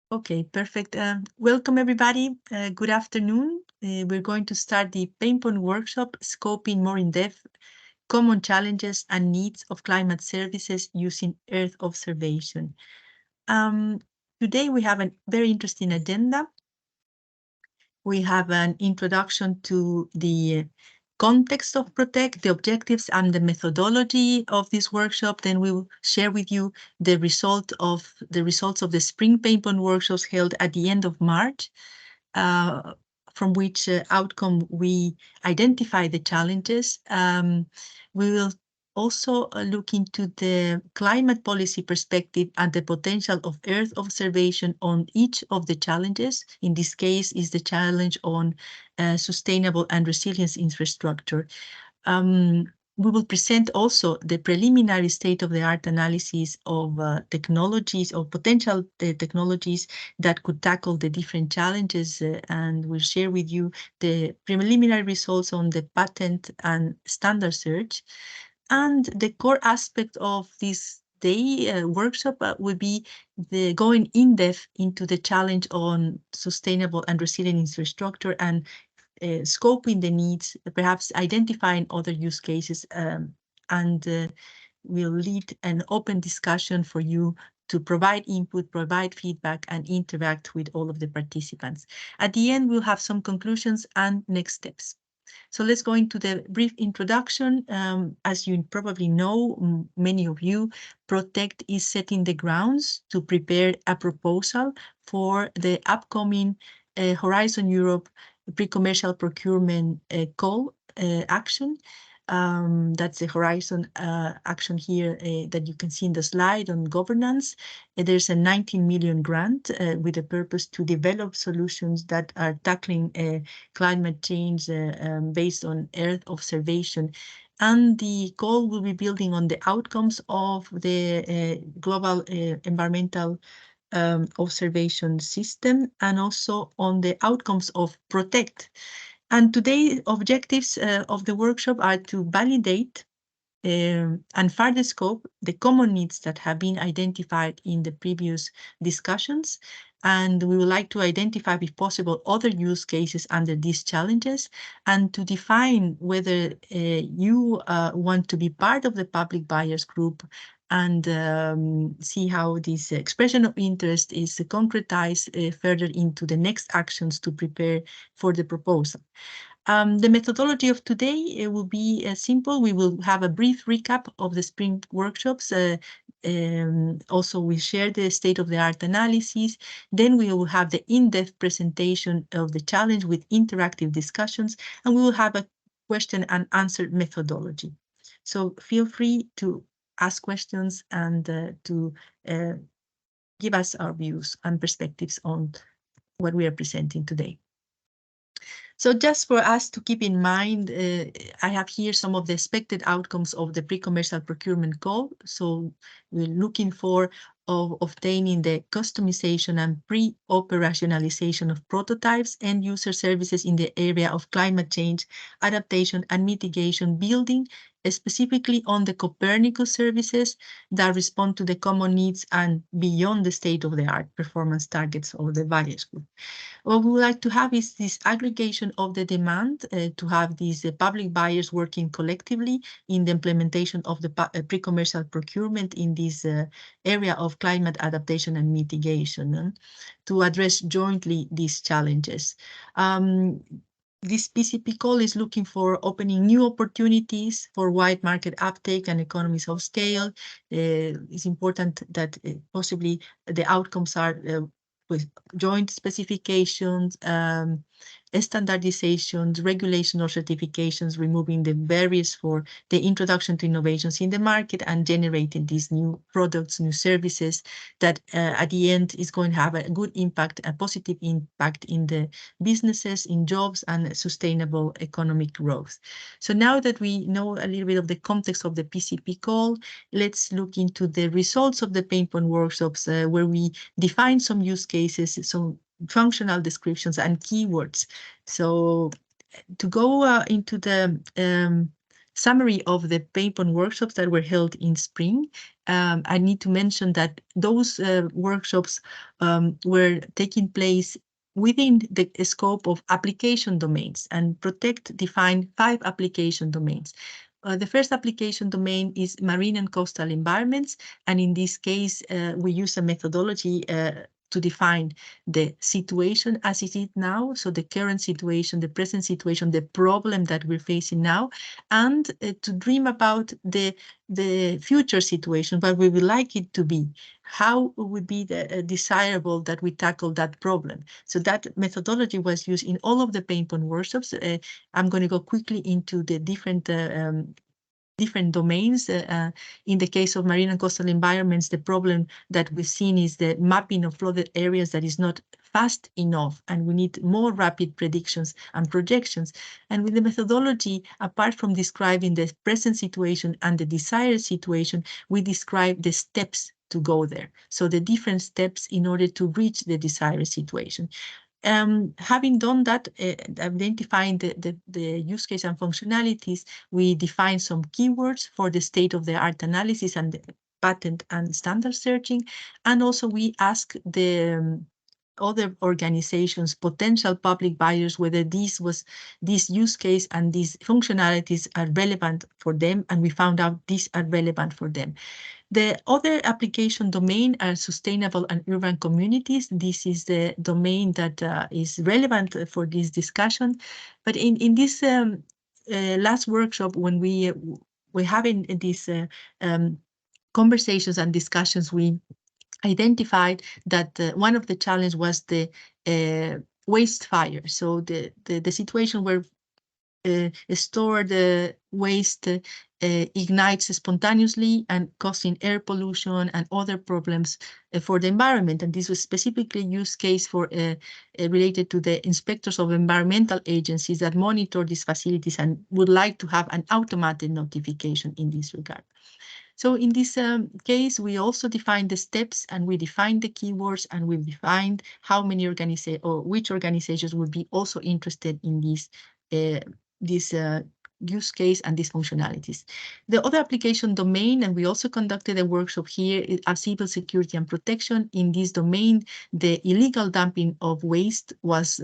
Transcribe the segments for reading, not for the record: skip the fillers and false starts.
Okay, perfect. Welcome everybody. Good afternoon. We're going to start the Painpoint workshop, scoping more in depth common challenges and needs of climate services using Earth observation. Um, Today we have a very interesting agenda. We have an introduction to the context of Protect, the objectives and the methodology of this workshop. Then we will share with you the results of the Spring Paintball workshops held at the end of March, from which outcome we identify the challenges. We will also look into the climate policy perspective and the potential of Earth observation on each of the challenges. In this case, is the challenge on sustainable and resilience infrastructure. Um, we will present also the preliminary state-of-the-art analysis of technologies or potential technologies that could tackle the different challenges, and we'll share with you the preliminary results on the patent and standard search. And the core aspect of this day workshop will be the going in depth into the challenge on sustainable and resilient infrastructure and scoping the needs, perhaps identifying other use cases, and will lead an open discussion for you to provide input, provide feedback, and interact with all of the participants. At the end, we'll have some conclusions and next steps. So let's go into the brief introduction. As you probably know, many of you, Protect is setting the grounds to prepare a proposal for the upcoming Horizon Europe pre-commercial procurement call action. That's the Horizon action here that you can see in the slide on governance. There's a 19 million grant with the purpose to develop solutions that are tackling climate change based on Earth observation. And the goal will be building on the outcomes of the global environmental observation system and also on the outcomes of Protect. And today's objectives of the workshop are to validate and further scope the common needs that have been identified in the previous discussions. And we would like to identify, if possible, other use cases under these challenges and to define whether you want to be part of the public buyers group and see how this expression of interest is concretized further into the next actions to prepare for the proposal. The methodology of today will be simple. We will have a brief recap of the spring workshops. Also, we share the state-of-the-art analysis. Then we will have the in-depth presentation of the challenge with interactive discussions, and we will have a question and answer methodology. So feel free to ask questions and to give us our views and perspectives on what we are presenting today. So just for us to keep in mind, I have here some of the expected outcomes of the pre-commercial procurement call. So we're looking for obtaining the customization and pre-operationalization of prototypes and user services in the area of climate change, adaptation and mitigation, building specifically on the Copernicus services that respond to the common needs and beyond the state-of-the-art performance targets of the buyers group. What we would like to have is this aggregation of the demand to have these public buyers working collectively in the implementation of the pre-commercial procurement in this area of climate adaptation and mitigation to address jointly these challenges. This PCP call is looking for opening new opportunities for wide market uptake and economies of scale. It's important that possibly the outcomes are with joint specifications, standardizations, regulation or certifications, removing the barriers for the introduction to innovations in the market and generating these new products, new services that at the end is going to have a good impact, a positive impact in the businesses, in jobs and sustainable economic growth. So now that we know a little bit of the context of the PCP call, let's look into the results of the Painpoint workshops where we define some use cases, some functional descriptions and keywords. So to go into the summary of the pain point workshops that were held in spring. I need to mention that those workshops were taking place within the scope of application domains, and Protect defined 5 application domains. The first application domain is marine and coastal environments, and in this case, we use a methodology to define the situation as it is now, so the current situation, the present situation, the problem that we're facing now, and to dream about the future situation, what we would like it to be, how would be desirable that we tackle that problem. So that methodology was used in all of the pain point workshops. I'm going to go quickly into the different domains. In the case of marine and coastal environments, the problem that we've seen is the mapping of flooded areas that is not fast enough, and we need more rapid predictions and projections. And with the methodology, apart from describing the present situation and the desired situation, we describe the steps to go there. So the different steps in order to reach the desired situation. Having done that, identifying the use case and functionalities, we define some keywords for the state-of-the-art analysis and the patent and standard searching. And also we ask the other organizations, potential public buyers, whether this use case and these functionalities are relevant for them, and we found out these are relevant for them. The other application domain are sustainable and urban communities. This is the domain that is relevant for this discussion. But in this last workshop, when we're having these conversations and discussions, we identified that one of the challenges was the waste fire. So the situation where stored waste ignites spontaneously and causing air pollution and other problems for the environment. And this was specifically use case for related to the inspectors of environmental agencies that monitor these facilities and would like to have an automated notification in this regard. So in this case, we also defined the steps, and we defined the keywords, and we defined how many organizations or which organizations would be also interested in this use case and these functionalities. The other application domain, and we also conducted a workshop here, is civil security and protection. In this domain, the illegal dumping of waste was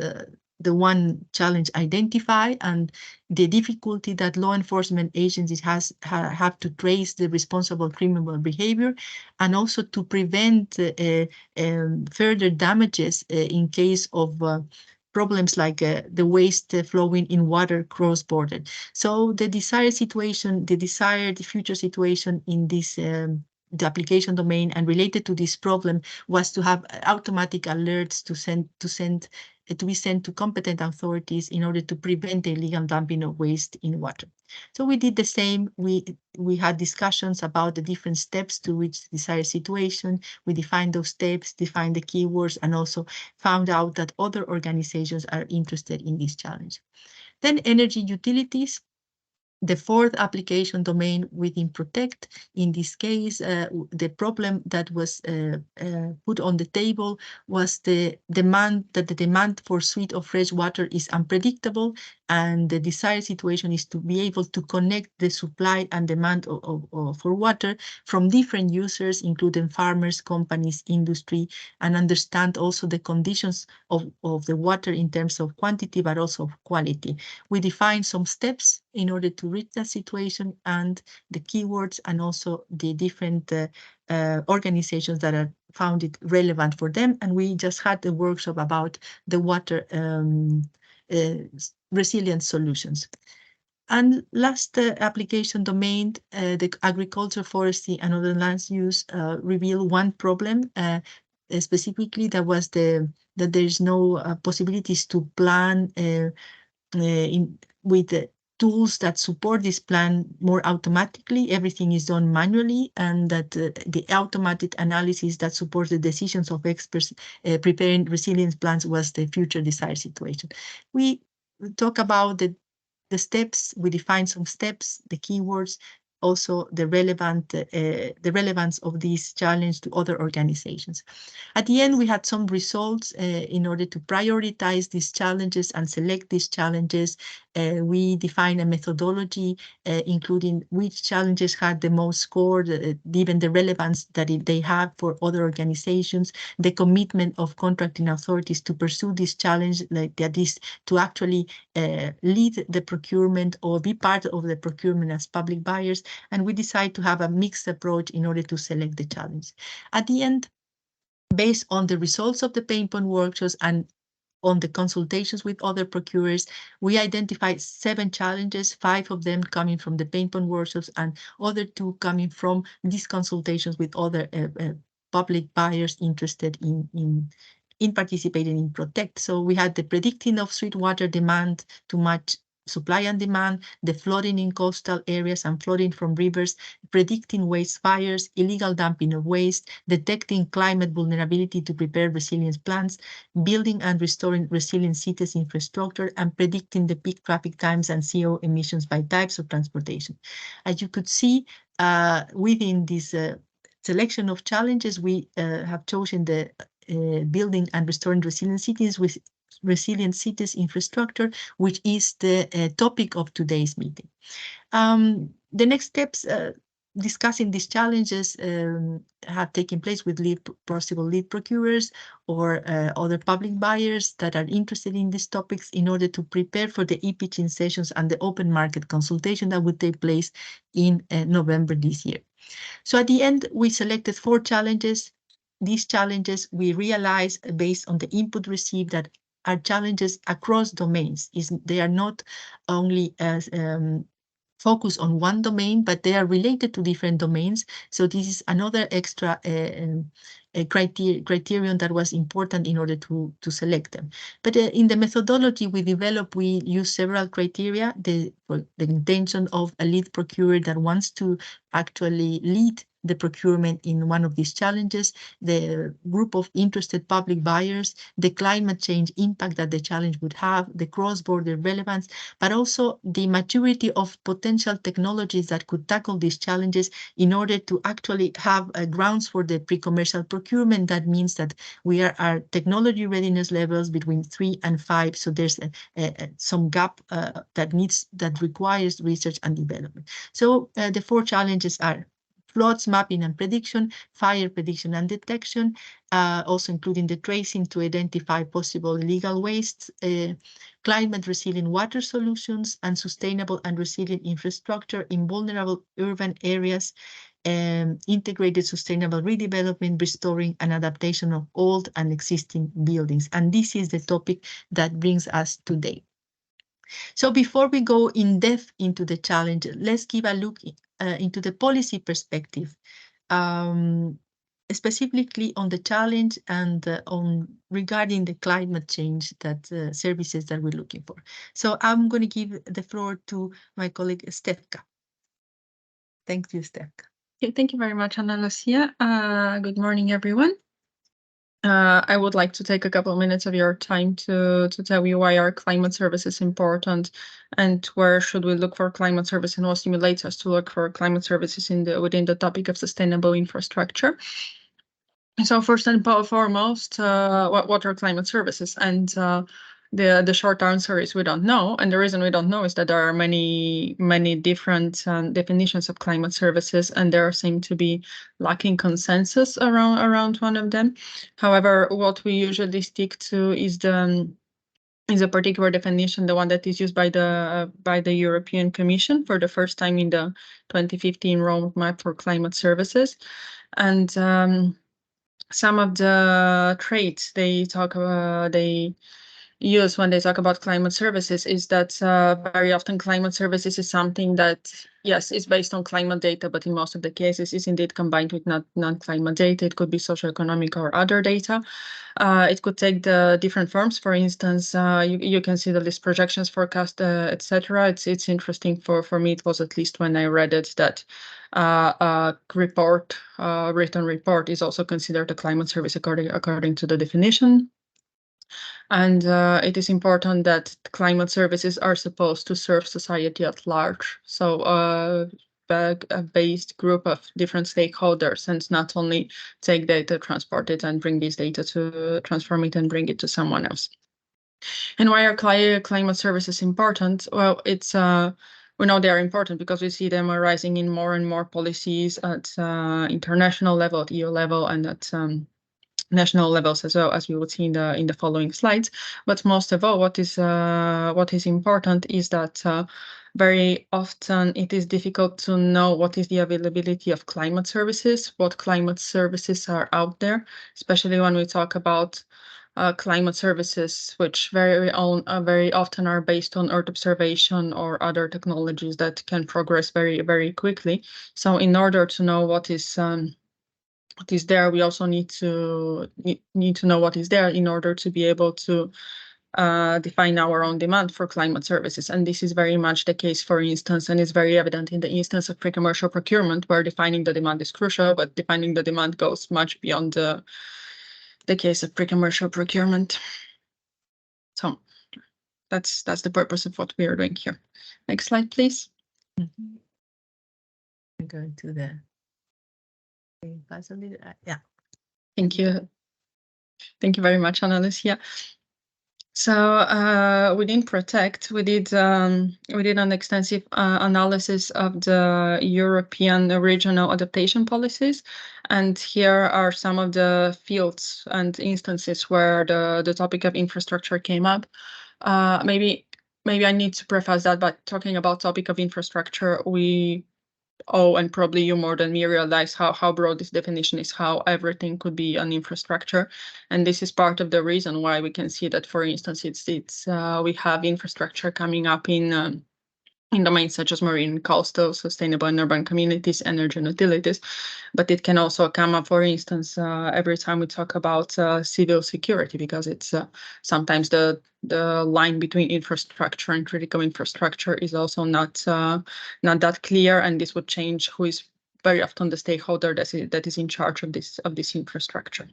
the one challenge identified, and the difficulty that law enforcement agencies have to trace the responsible criminal behavior, and also to prevent further damages in case of problems like the waste flowing in water cross-border. So the desired situation, the desired future situation in this the application domain and related to this problem was to have automatic alerts to be sent to competent authorities in order to prevent the illegal dumping of waste in water. So we did the same. We had discussions about the different steps to reach the desired situation. We defined those steps, defined the keywords, and also found out that other organizations are interested in this challenge. Then energy utilities. The fourth application domain within Protect, in this case, the problem that was put on the table was the demand for sweet or fresh water is unpredictable, and the desired situation is to be able to connect the supply and demand for water from different users, including farmers, companies, industry, and understand also the conditions of the water in terms of quantity, but also of quality. We define some steps in order to reach that situation, and the keywords, and also the different organizations that are found it relevant for them. And we just had a workshop about the water resilient solutions. And last application domain, the agriculture, forestry, and other land use reveal one problem. Specifically, that was that there's no possibilities to plan with the tools that support this plan more automatically. Everything is done manually, and that the automated analysis that supports the decisions of experts preparing resilience plans was the future desired situation. We talk about the steps. We define some steps, the keywords, also the relevance of this challenge to other organizations. At the end, we had some results in order to prioritize these challenges and select these challenges. We defined a methodology, including which challenges had the most score, given the relevance that they have for other organizations, the commitment of contracting authorities to pursue this challenge, like that is to actually lead the procurement or be part of the procurement as public buyers. And we decided to have a mixed approach in order to select the challenge. At the end, based on the results of the pain point workshops and on the consultations with other procurers, we identified 7 challenges, 5 of them coming from the pain point workshops and other 2 coming from these consultations with other public buyers interested in participating in PROTECT. So we had the predicting of sweet water demand to match supply and demand, the flooding in coastal areas and flooding from rivers, predicting waste fires, illegal dumping of waste, detecting climate vulnerability to prepare resilience plans, building and restoring resilient cities infrastructure, and predicting the peak traffic times and CO emissions by types of transportation. As you could see, within this selection of challenges, we have chosen the building and restoring resilient cities with resilient cities infrastructure, which is the topic of today's meeting. The next steps discussing these challenges have taken place with possible lead procurers or other public buyers that are interested in these topics in order to prepare for the e-pitching sessions and the open market consultation that would take place in November this year. So at the end, we selected 4 challenges. These challenges we realized based on the input received that are challenges across domains. They are not only as focus on one domain, but they are related to different domains. So this is another extra criterion that was important in order to select them. But in the methodology we developed, we use several criteria. For the intention of a lead procurer that wants to actually lead the procurement in one of these challenges, the group of interested public buyers, the climate change impact that the challenge would have, the cross-border relevance, but also the maturity of potential technologies that could tackle these challenges in order to actually have grounds for the pre-commercial procurement. That means that we are our technology readiness levels between 3 and 5. So there's some gap that requires research and development. So the 4 challenges are floods mapping and prediction, fire prediction and detection, also including the tracing to identify possible illegal wastes, climate resilient water solutions, and sustainable and resilient infrastructure in vulnerable urban areas, integrated sustainable redevelopment, restoring and adaptation of old and existing buildings. And this is the topic that brings us today. So before we go in depth into the challenge, let's give a look into the policy perspective, specifically on the challenge and on regarding the climate change that services that we're looking for. So I'm going to give the floor to my colleague Stefka. Thank you, Stefka. Thank you very much, Ana Lucia. Good morning, everyone. I would like to take a couple of minutes of your time to tell you why our climate service is important and where should we look for climate service and what stimulates us to look for climate services within the topic of sustainable infrastructure. So first and foremost, what are climate services? And the short answer is we don't know. And the reason we don't know is that there are many different definitions of climate services, and there seem to be lacking consensus around one of them. However, what we usually stick to is a particular definition, the one that is used by the European Commission for the first time in the 2015 roadmap for climate services. And some of the traits they use when they talk about climate services is that very often climate services is something that, yes, is based on climate data, but in most of the cases is indeed combined with non-climate data. It could be socioeconomic or other data. It could take the different forms. For instance, you can see the list projections, forecast, etc. It's interesting for me. It was at least when I read it that a written report is also considered a climate service according to the definition. And it is important that climate services are supposed to serve society at large. So based group of different stakeholders, and not only take data, transport it, and bring this data to transform it and bring it to someone else. And why are climate services important? Well, it's we know they are important because we see them arising in more and more policies at international level, at EU level, and at national levels as well, as we would see in the following slides. But most of all, what is important is that very often it is difficult to know what is the availability of climate services, what climate services are out there, especially when we talk about climate services, which very often are based on Earth observation or other technologies that can progress very, very quickly. So in order to know what is there, we also need to know what is there in order to be able to define our own demand for climate services. And this is very much the case, for instance, and it's very evident in the instance of pre-commercial procurement, where defining the demand is crucial, but defining the demand goes much beyond the case of pre-commercial procurement. So that's the purpose of what we are doing here. Next slide, please. Mm-hmm. I'm going to the yeah. Thank you. Thank you very much, Ana Lucia. So within Protect, we did an extensive analysis of the European regional adaptation policies, and here are some of the fields and instances where the topic of infrastructure came up. Maybe I need to preface that by talking about topic of infrastructure. And probably you more than me realize how broad this definition is, how everything could be an infrastructure. And this is part of the reason why we can see that, for instance, we have infrastructure coming up in domains such as marine, coastal, sustainable and urban communities, energy and utilities. But it can also come up, for instance, every time we talk about civil security, because it's sometimes the line between infrastructure and critical infrastructure is also not that clear, and this would change who is very often the stakeholder that is in charge of this infrastructure.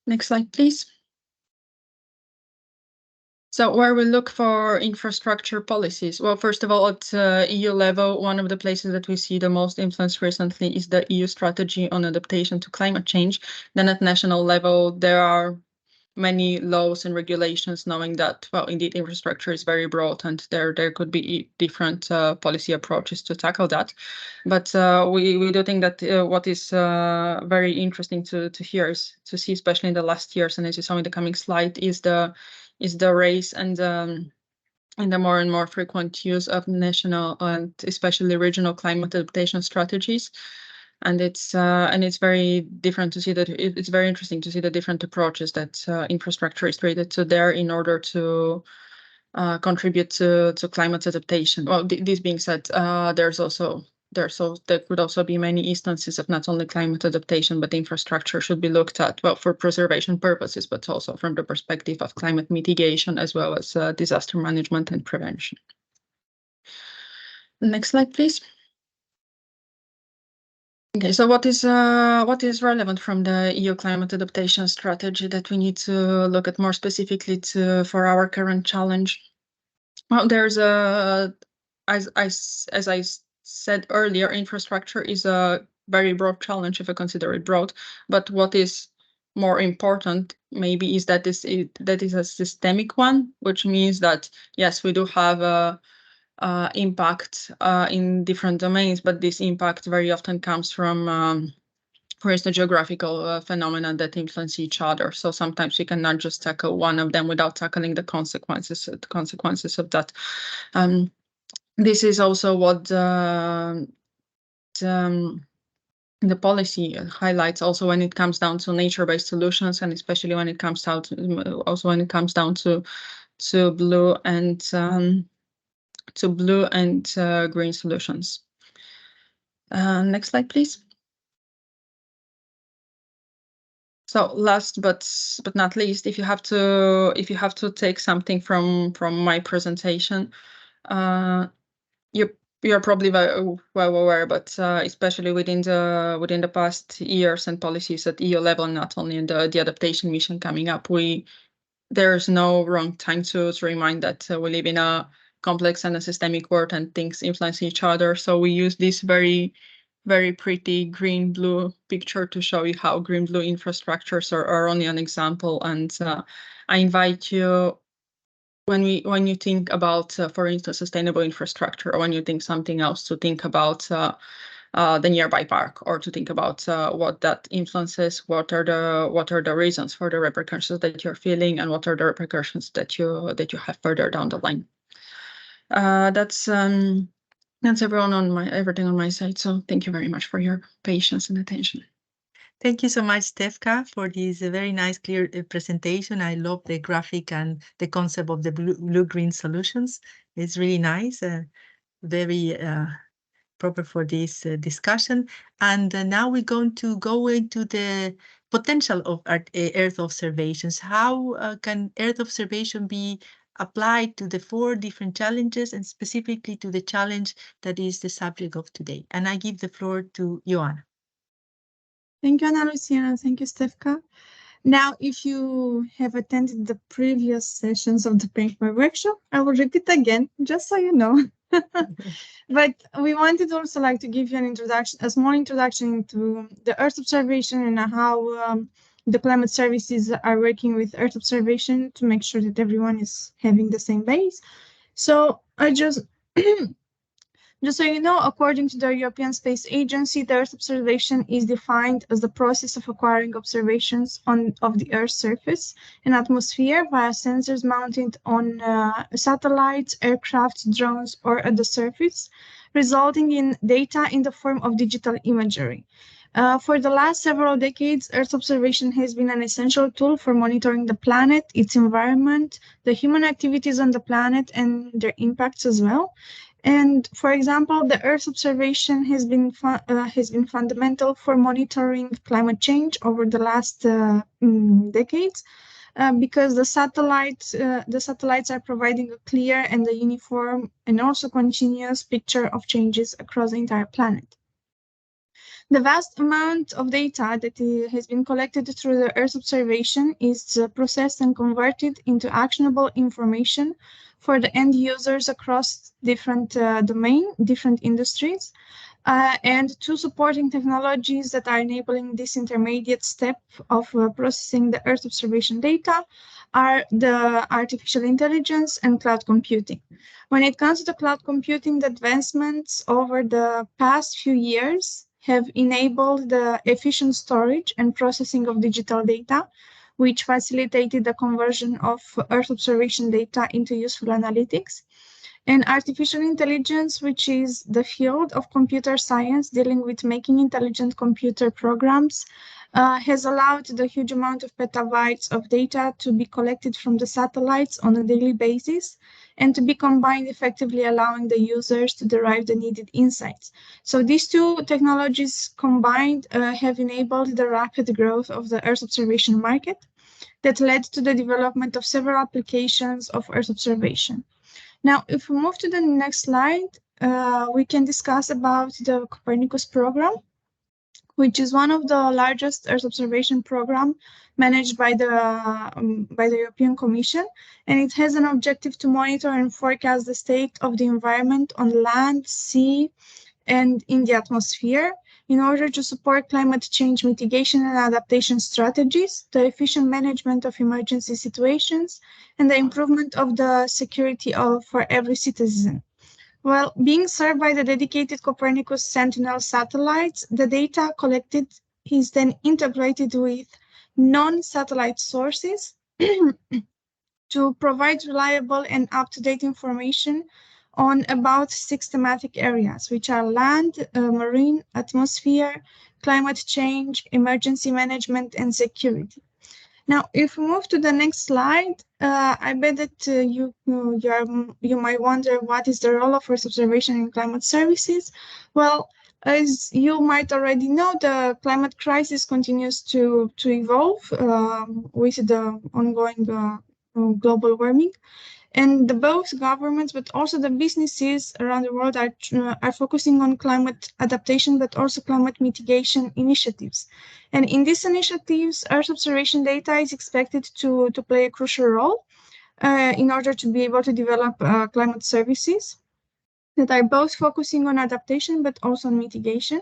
Next slide, please. So where we look for infrastructure policies? Well, first of all, at EU level, one of the places that we see the most influence recently is the EU strategy on adaptation to climate change. Then at national level, there are many laws and regulations, knowing that, well, indeed, infrastructure is very broad and there could be different policy approaches to tackle that. But we do think that what is very interesting to hear is to see, especially in the last years, and as you saw in the coming slide, is the race and the more and more frequent use of national and especially regional climate adaptation strategies. And it's very different to see that it's very interesting to see the different approaches that infrastructure is created to there in order to contribute to climate adaptation. Well, this being said, there could also be many instances of not only climate adaptation, but infrastructure should be looked at, well, for preservation purposes, but also from the perspective of climate mitigation, as well as disaster management and prevention. Next slide, please. Okay, so what is relevant from the EU climate adaptation strategy that we need to look at more specifically for our current challenge? Well, there's as I said earlier, infrastructure is a very broad challenge if I consider it broad. But what is more important maybe is that that is a systemic one, which means that yes, we do have a impact in different domains, but this impact very often comes from, for instance, geographical phenomena that influence each other. So sometimes we cannot just tackle one of them without tackling the consequences of that. This is also what the policy highlights, also when it comes down to nature-based solutions, and especially when it comes down to blue and green solutions. Next slide, please. So last but not least, if you have to take something from my presentation, you're probably very well aware, but especially within the past years and policies at EU level, not only in the adaptation mission coming up, there's no wrong time to remind that we live in a complex and a systemic world, and things influence each other. So we use this very pretty green-blue picture to show you how green-blue infrastructures are only an example. And I invite you, when you think about, for instance, sustainable infrastructure, or when you think something else, to think about the nearby park, or to think about what that influences, what are the reasons for the repercussions that you're feeling, and what are the repercussions that you have further down the line. That's everything on my side. So thank you very much for your patience and attention. Thank you so much, Stefka, for this very nice, clear presentation. I love the graphic and the concept of the blue-green solutions. It's really nice, very proper for this discussion. And now we're going to go into the potential of Earth observations. How can Earth observation be applied to the 4 different challenges, and specifically to the challenge that is the subject of today? And I give the floor to Joanna. Thank you, Ana Lucia. Thank you, Stefka. Now, if you have attended the previous sessions of the Paintpoint workshop, I will repeat again, just so you know. But we wanted also like to give you an introduction, a small introduction into the Earth observation and how the climate services are working with Earth observation to make sure that everyone is having the same base. So I just so you know, according to the European Space Agency, the Earth observation is defined as the process of acquiring observations of the Earth's surface and atmosphere via sensors mounted on satellites, aircraft, drones, or at the surface, resulting in data in the form of digital imagery. For the last several decades, Earth observation has been an essential tool for monitoring the planet, its environment, the human activities on the planet, and their impacts as well. And for example, the Earth observation has been fundamental for monitoring climate change over the last decades, because the satellites are providing a clear and a uniform and also continuous picture of changes across the entire planet. The vast amount of data that has been collected through the Earth observation is processed and converted into actionable information for the end users across different different industries. And 2 supporting technologies that are enabling this intermediate step of processing the Earth observation data are the artificial intelligence and cloud computing. When it comes to the cloud computing, the advancements over the past few years have enabled the efficient storage and processing of digital data, which facilitated the conversion of Earth observation data into useful analytics. And artificial intelligence, which is the field of computer science dealing with making intelligent computer programs, has allowed the huge amount of petabytes of data to be collected from the satellites on a daily basis and to be combined effectively, allowing the users to derive the needed insights. So these 2 technologies combined have enabled the rapid growth of the Earth observation market that led to the development of several applications of Earth observation. Now, if we move to the next slide, we can discuss about the Copernicus program, which is one of the largest Earth observation program managed by the European Commission, and it has an objective to monitor and forecast the state of the environment on land, sea, and in the atmosphere in order to support climate change mitigation and adaptation strategies, the efficient management of emergency situations, and the improvement of the security for every citizen. Well, being served by the dedicated Copernicus Sentinel satellites, the data collected is then integrated with non-satellite sources to provide reliable and up-to-date information on about 6 thematic areas, which are land, marine, atmosphere, climate change, emergency management, and security. Now, if we move to the next slide, I bet that you might wonder what is the role of Earth observation in climate services. Well, as you might already know, the climate crisis continues to evolve with the ongoing global warming. And both governments, but also the businesses around the world are focusing on climate adaptation, but also climate mitigation initiatives. And in these initiatives, Earth observation data is expected to play a crucial role. in order to be able to develop climate services that are both focusing on adaptation but also on mitigation.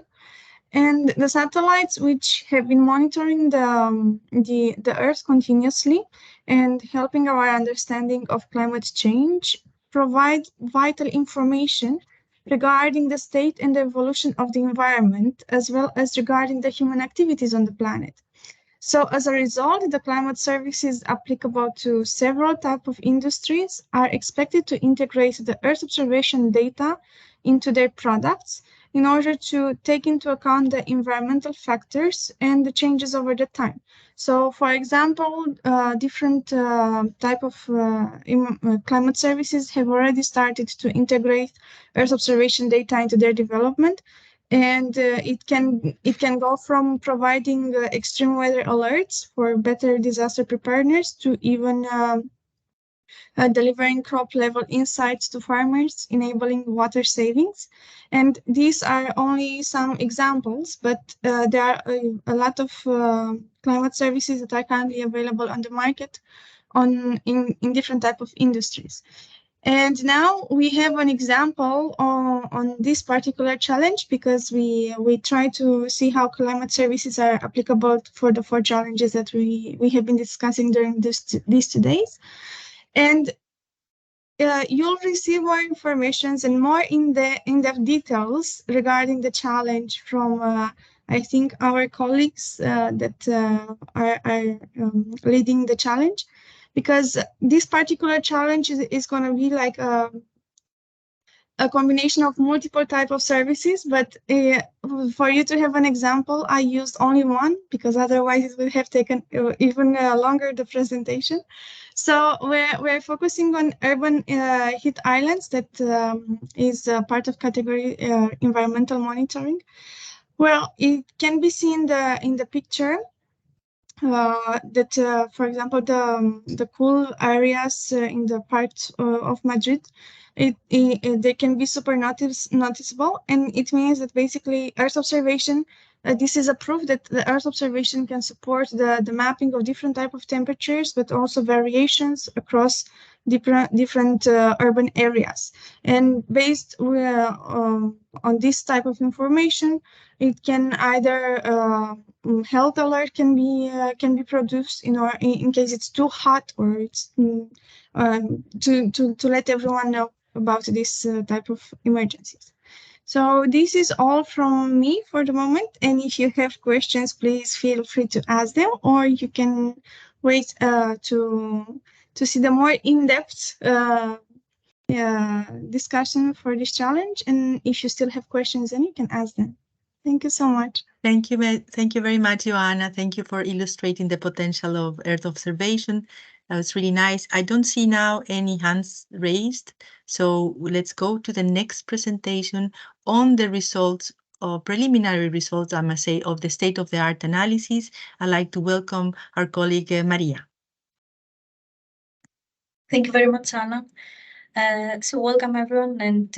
And the satellites, which have been monitoring the Earth continuously and helping our understanding of climate change, provide vital information regarding the state and the evolution of the environment, as well as regarding the human activities on the planet. So as a result, the climate services applicable to several types of industries are expected to integrate the Earth observation data into their products in order to take into account the environmental factors and the changes over the time. So, for example, different type of climate services have already started to integrate Earth observation data into their development, and it can go from providing extreme weather alerts for better disaster preparedness to even delivering crop level insights to farmers, enabling water savings. And these are only some examples, but there are a lot of climate services that are currently available on the market in different type of industries. And now we have an example on this particular challenge, because we try to see how climate services are applicable for the 4 challenges that we have been discussing during these 2 days. And you'll receive more information and more in-depth details regarding the challenge from, I think, our colleagues that are leading the challenge, because this particular challenge is going to be like a combination of multiple type of services, but for you to have an example, I used only one, because otherwise it would have taken even longer, the presentation. So we're focusing on urban heat islands, that is part of category environmental monitoring. Well, it can be seen in the picture that, for example, the cool areas in the parts of Madrid, they can be super noticeable, and it means that basically Earth observation, this is a proof that the Earth observation can support the mapping of different type of temperatures, but also variations across different urban areas. And based on this type of information, it can either health alert can be produced in case it's too hot, or it's to let everyone know about this type of emergencies. So this is all from me for the moment, and if you have questions, please feel free to ask them, or you can wait to see the more in-depth discussion for this challenge. And if you still have questions, then you can ask them. Thank you so much. Thank you very much, Joanna. Thank you for illustrating the potential of Earth observation. That was really nice. I don't see now any hands raised, so let's go to the next presentation on the results, or preliminary results, I must say, of the state-of-the-art analysis. I'd like to welcome our colleague, Maria. Thank you very much, Anna. So welcome everyone, and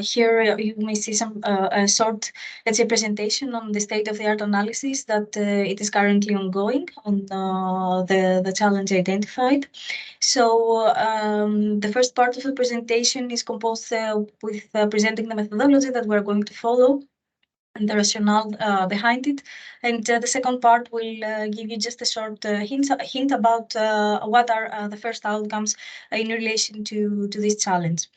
here you may see some a short, let's say, presentation on the state-of-the-art analysis that it is currently ongoing on the challenge identified. So the first part of the presentation is composed with presenting the methodology that we're going to follow and the rationale behind it. And the second part will give you just a short hint about what are the first outcomes in relation to this challenge.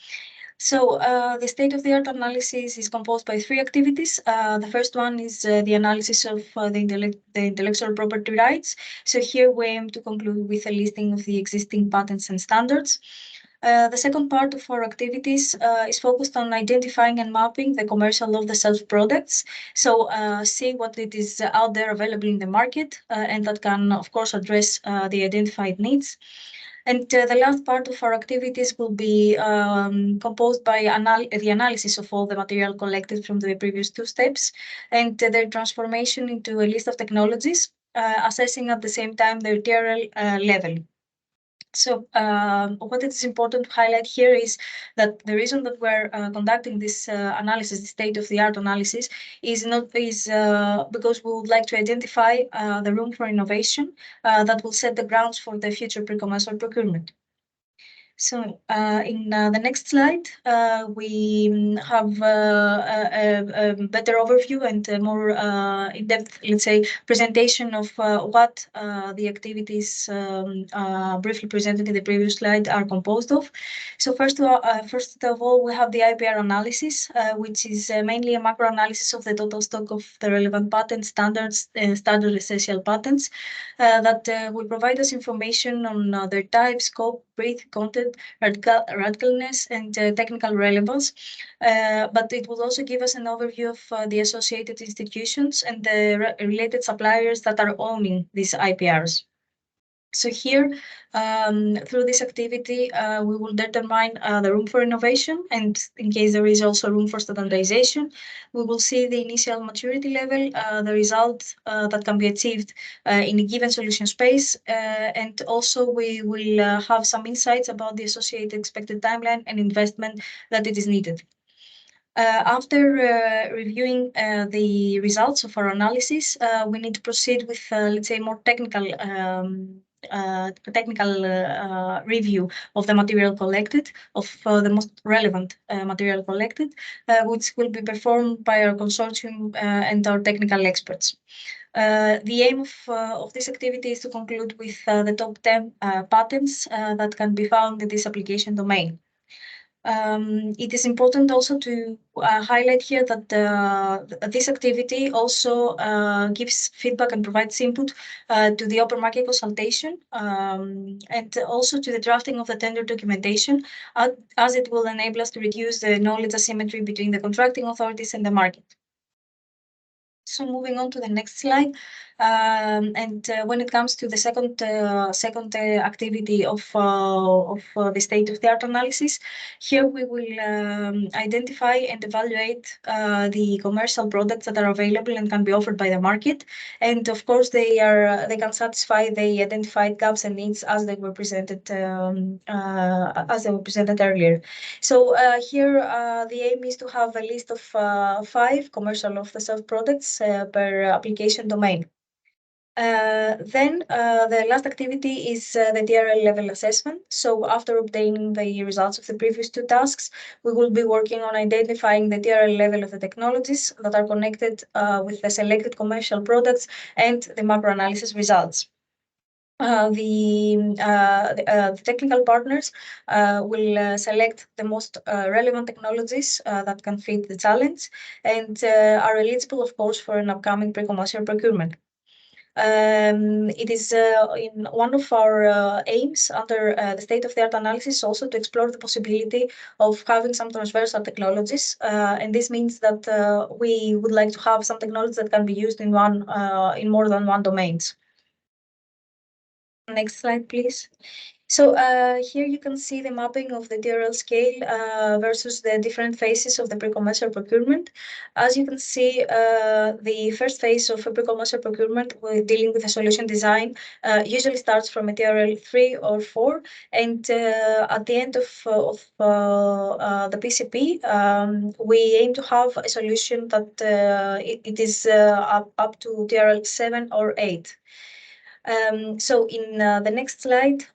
So the state-of-the-art analysis is composed by 3 activities. The first one is the analysis of the intellectual property rights. So here we aim to conclude with a listing of the existing patents and standards. The second part of our activities is focused on identifying and mapping the commercial off-the-shelf products. So see what it is out there available in the market, and that can, of course, address the identified needs. And the last part of our activities will be composed by the analysis of all the material collected from the previous 2 steps, and their transformation into a list of technologies, assessing at the same time their TRL level. So what is important to highlight here is that the reason that we're conducting this analysis, the state-of-the-art analysis, is because we would like to identify the room for innovation that will set the grounds for the future pre-commercial procurement. So in the next slide, we have a better overview and a more in-depth, let's say, presentation of what the activities briefly presented in the previous slide are composed of. So first of all, we have the IPR analysis, which is mainly a macro analysis of the total stock of the relevant patent standards and standard essential patents that will provide us information on their type, scope, breadth, content, radicalness, and technical relevance. But it will also give us an overview of the associated institutions and the related suppliers that are owning these IPRs. So here, through this activity, we will determine the room for innovation, and in case there is also room for standardization, we will see the initial maturity level, the result that can be achieved in a given solution space, and also we will have some insights about the associated expected timeline and investment that it is needed. After reviewing the results of our analysis, we need to proceed with, let's say, more technical review of the material collected, of the most relevant material collected, which will be performed by our consortium and our technical experts. The aim of this activity is to conclude with the top 10 patents that can be found in this application domain. It is important also to highlight here that this activity also gives feedback and provides input to the open market consultation and also to the drafting of the tender documentation, as it will enable us to reduce the knowledge asymmetry between the contracting authorities and the market. So moving on to the next slide, when it comes to the second activity of the state-of-the-art analysis, here we will identify and evaluate the commercial products that are available and can be offered by the market, and of course they can satisfy the identified gaps and needs as they were presented earlier. So here the aim is to have a list of 5 commercial off-the-shelf products per application domain. Then the last activity is the TRL level assessment. So after obtaining the results of the previous 2 tasks, we will be working on identifying the TRL level of the technologies that are connected with the selected commercial products and the macro analysis results. The technical partners will select the most relevant technologies that can fit the challenge and are eligible, of course, for an upcoming pre-commercial procurement. It is in one of our aims under the state-of-the-art analysis also to explore the possibility of having some transversal technologies, and this means that we would like to have some technologies that can be used in more than one domains. Next slide, please. So here you can see the mapping of the TRL scale versus the different phases of the pre-commercial procurement. As you can see, the first phase of a pre-commercial procurement dealing with a solution design usually starts from a TRL 3 or 4, and at the end of the PCP, we aim to have a solution that it is up to TRL 7 or 8. So in the next slide,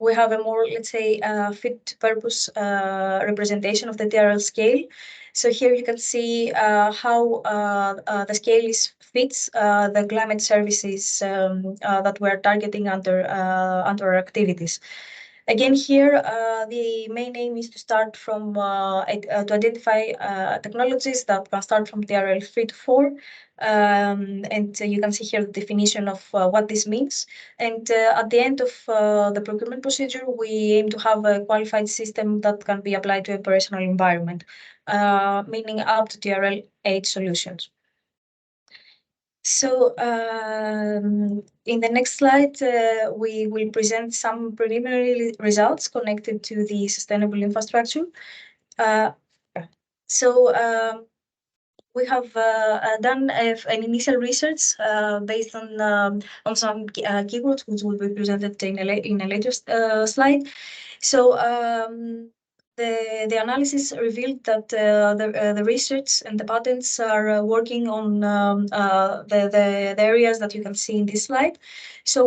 we have a more, let's say, fit-purpose representation of the TRL scale. So here you can see how the scale fits the climate services that we're targeting under our activities. Again, here the main aim is to start from to identify technologies that can start from TRL 3 to 4. And you can see here the definition of what this means. And at the end of the procurement procedure, we aim to have a qualified system that can be applied to a operational environment, meaning up to TRL 8 solutions. So in the next slide, we will present some preliminary results connected to the sustainable infrastructure. we have done an initial research based on some keywords, which will be presented in a later slide. So the analysis revealed that the research and the patents are working on the areas that you can see in this slide. So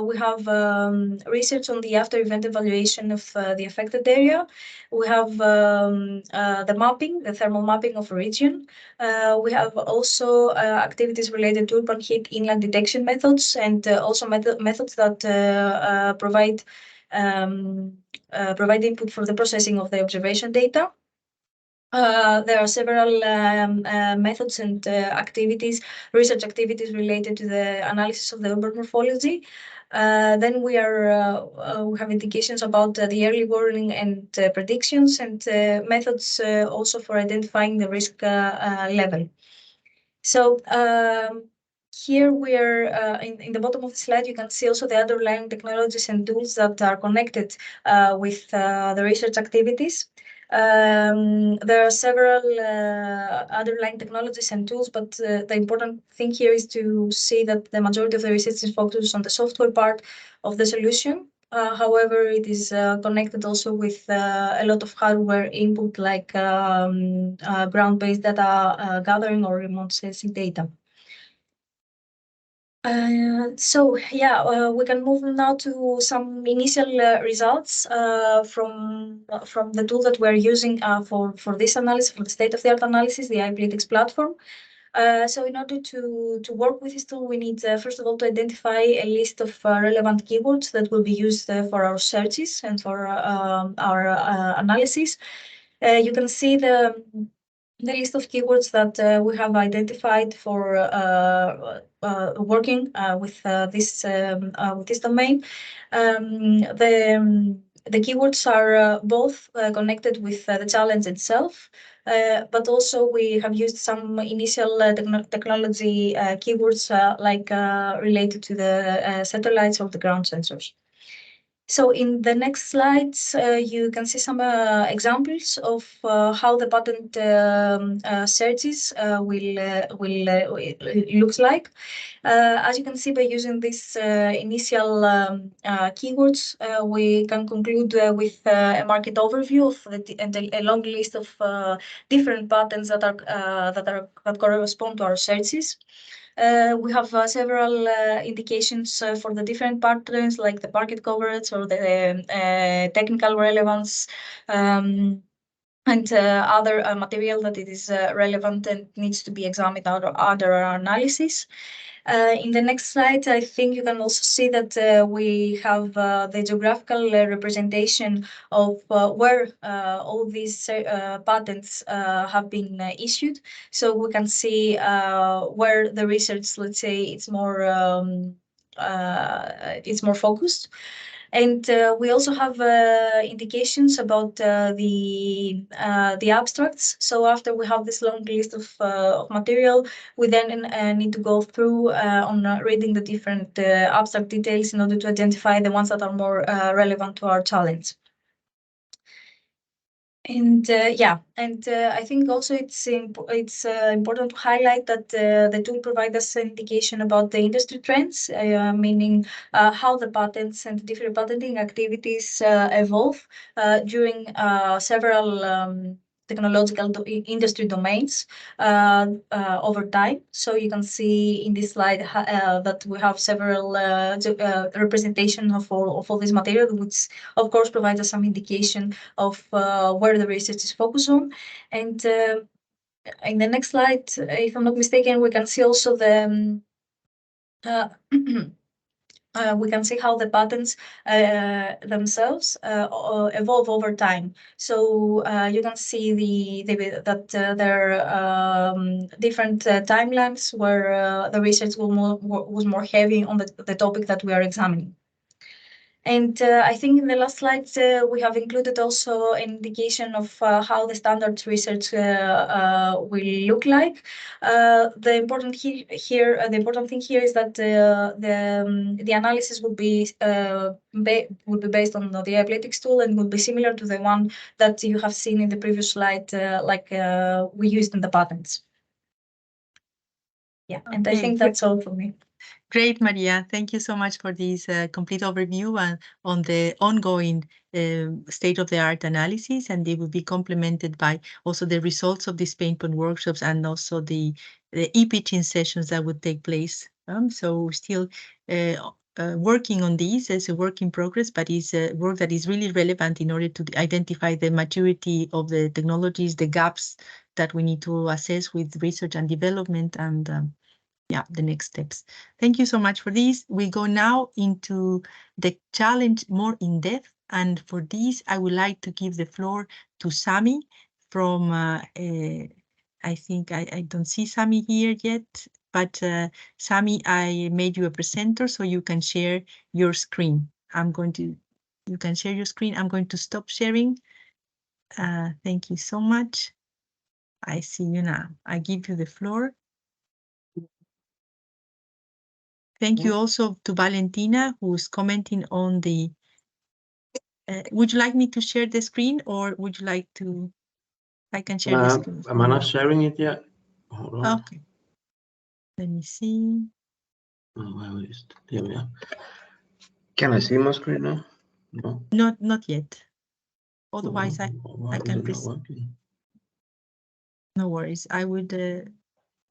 we have research on the after event evaluation of the affected area. We have the mapping, the thermal mapping of a region. We have also activities related to urban heat inland detection methods, and also methods that provide input for the processing of the observation data. There are several methods and research activities related to the analysis of the urban morphology. Then we have indications about the early warning and predictions, and methods also for identifying the risk level. So here we are in the bottom of the slide. You can see also the underlying technologies and tools that are connected with the research activities. There are several underlying technologies and tools, but the important thing here is to see that the majority of the research is focused on the software part of the solution. However, it is connected also with a lot of hardware input, like ground-based data gathering or remote sensing data. So yeah, we can move now to some initial results from the tool that we're using for this analysis, for the state-of-the-art analysis, the iPolitics platform. So in order to work with this tool, we need first of all to identify a list of relevant keywords that will be used for our searches and for our analysis. You can see the list of keywords that we have identified for working with this domain. The keywords are both connected with the challenge itself, but also we have used some initial technology keywords like related to the satellites or the ground sensors. So in the next slides, you can see some examples of how the patent searches will looks like. As you can see, by using these initial keywords, we can conclude with a market overview and a long list of different patents that correspond to our searches. We have several indications for the different patterns, like the market coverage or the technical relevance, and other material that it is relevant and needs to be examined under our analysis. In the next slide, I think you can also see that we have the geographical representation of where all these patents have been issued. So we can see where the research, let's say, it's more focused. And we also have indications about the abstracts. So after we have this long list of material, we then need to go through on reading the different abstract details in order to identify the ones that are more relevant to our challenge. And I think also it's important to highlight that the tool provides us an indication about the industry trends, meaning how the patents and different patenting activities evolve during several technological industry domains over time. So you can see in this slide that we have several representation of all this material, which of course provides us some indication of where the research is focused on. And in the next slide, if I'm not mistaken, we can see also the we can see how the patents themselves evolve over time. So you can see that there are different timelines where the research was more heavy on the topic that we are examining. And I think in the last slides, we have included also an indication of how the standards research will look like. The important thing here is that the analysis will be based on the iPolitics tool and will be similar to the one that you have seen in the previous slide, like we used in the patents. Yeah, and I Okay, think great. that's all for me. Great, Maria. Thank you so much for this complete overview on the ongoing state-of-the-art analysis, and they will be complemented by also the results of these pain point workshops and also the e-pitching sessions that would take place. So we're still working on these as a work in progress, but it's a work that is really relevant in order to identify the maturity of the technologies, the gaps that we need to assess with research and development, and yeah, the next steps. Thank you so much for this. We go now into the challenge more in depth. And for this, I would like to give the floor to Sami from, I think I don't see Sami here yet, but Sami, I made you a presenter so you can share your screen. You can share your screen. I'm going to stop sharing. Thank you so much. I see you now. I give you the floor. Thank you also to Valentina, who is commenting on the. Would you like me to share the screen, or would you like to? I can share the screen. Am I not sharing it yet? Hold on. Okay. Let me see. Oh, where is it? Here we are. Can I see my screen now? No. Not yet. Otherwise, Why I can is it not working? No worries. I would.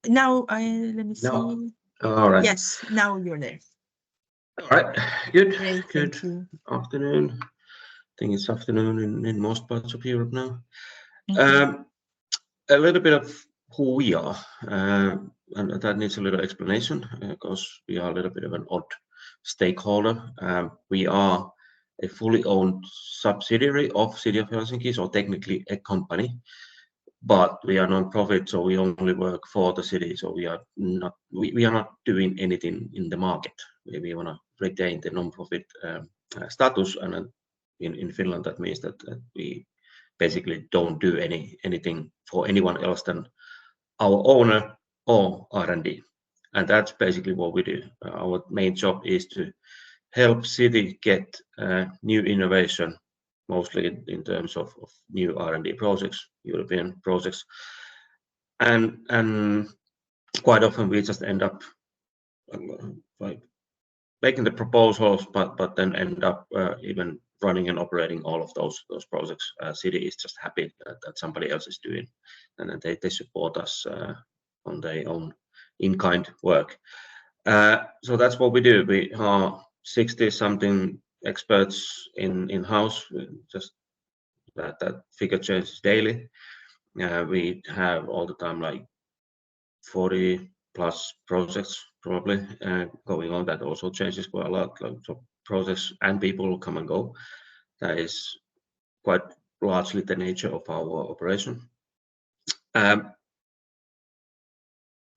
Now, let me see. No. All right. Yes, now you're there. All right. Good. Great. Good Thank you. afternoon. I think it's afternoon in most parts of Europe now. Mhm. A little bit of who we are, and that needs a little explanation because we are a little bit of an odd stakeholder. We are a fully owned subsidiary of City of Helsinki, so technically a company, but we are non-profit, so we only work for the city. So we are not doing anything in the market. We want to retain the non-profit status, and in Finland that means that we basically don't do anything for anyone else than our owner or R&D. And that's basically what we do. Our main job is to help city get new innovation, mostly in terms of new R&D projects, European projects. And quite often we just end up like making the proposals, but then end up even running and operating all of those projects. City is just happy that somebody else is doing, and then they support us on their own in-kind work. So that's what we do. We are 60-something experts in-house. Just that figure changes daily. We have all the time like 40 plus projects probably going on. That also changes quite a lot. So projects and people come and go. That is quite largely the nature of our operation.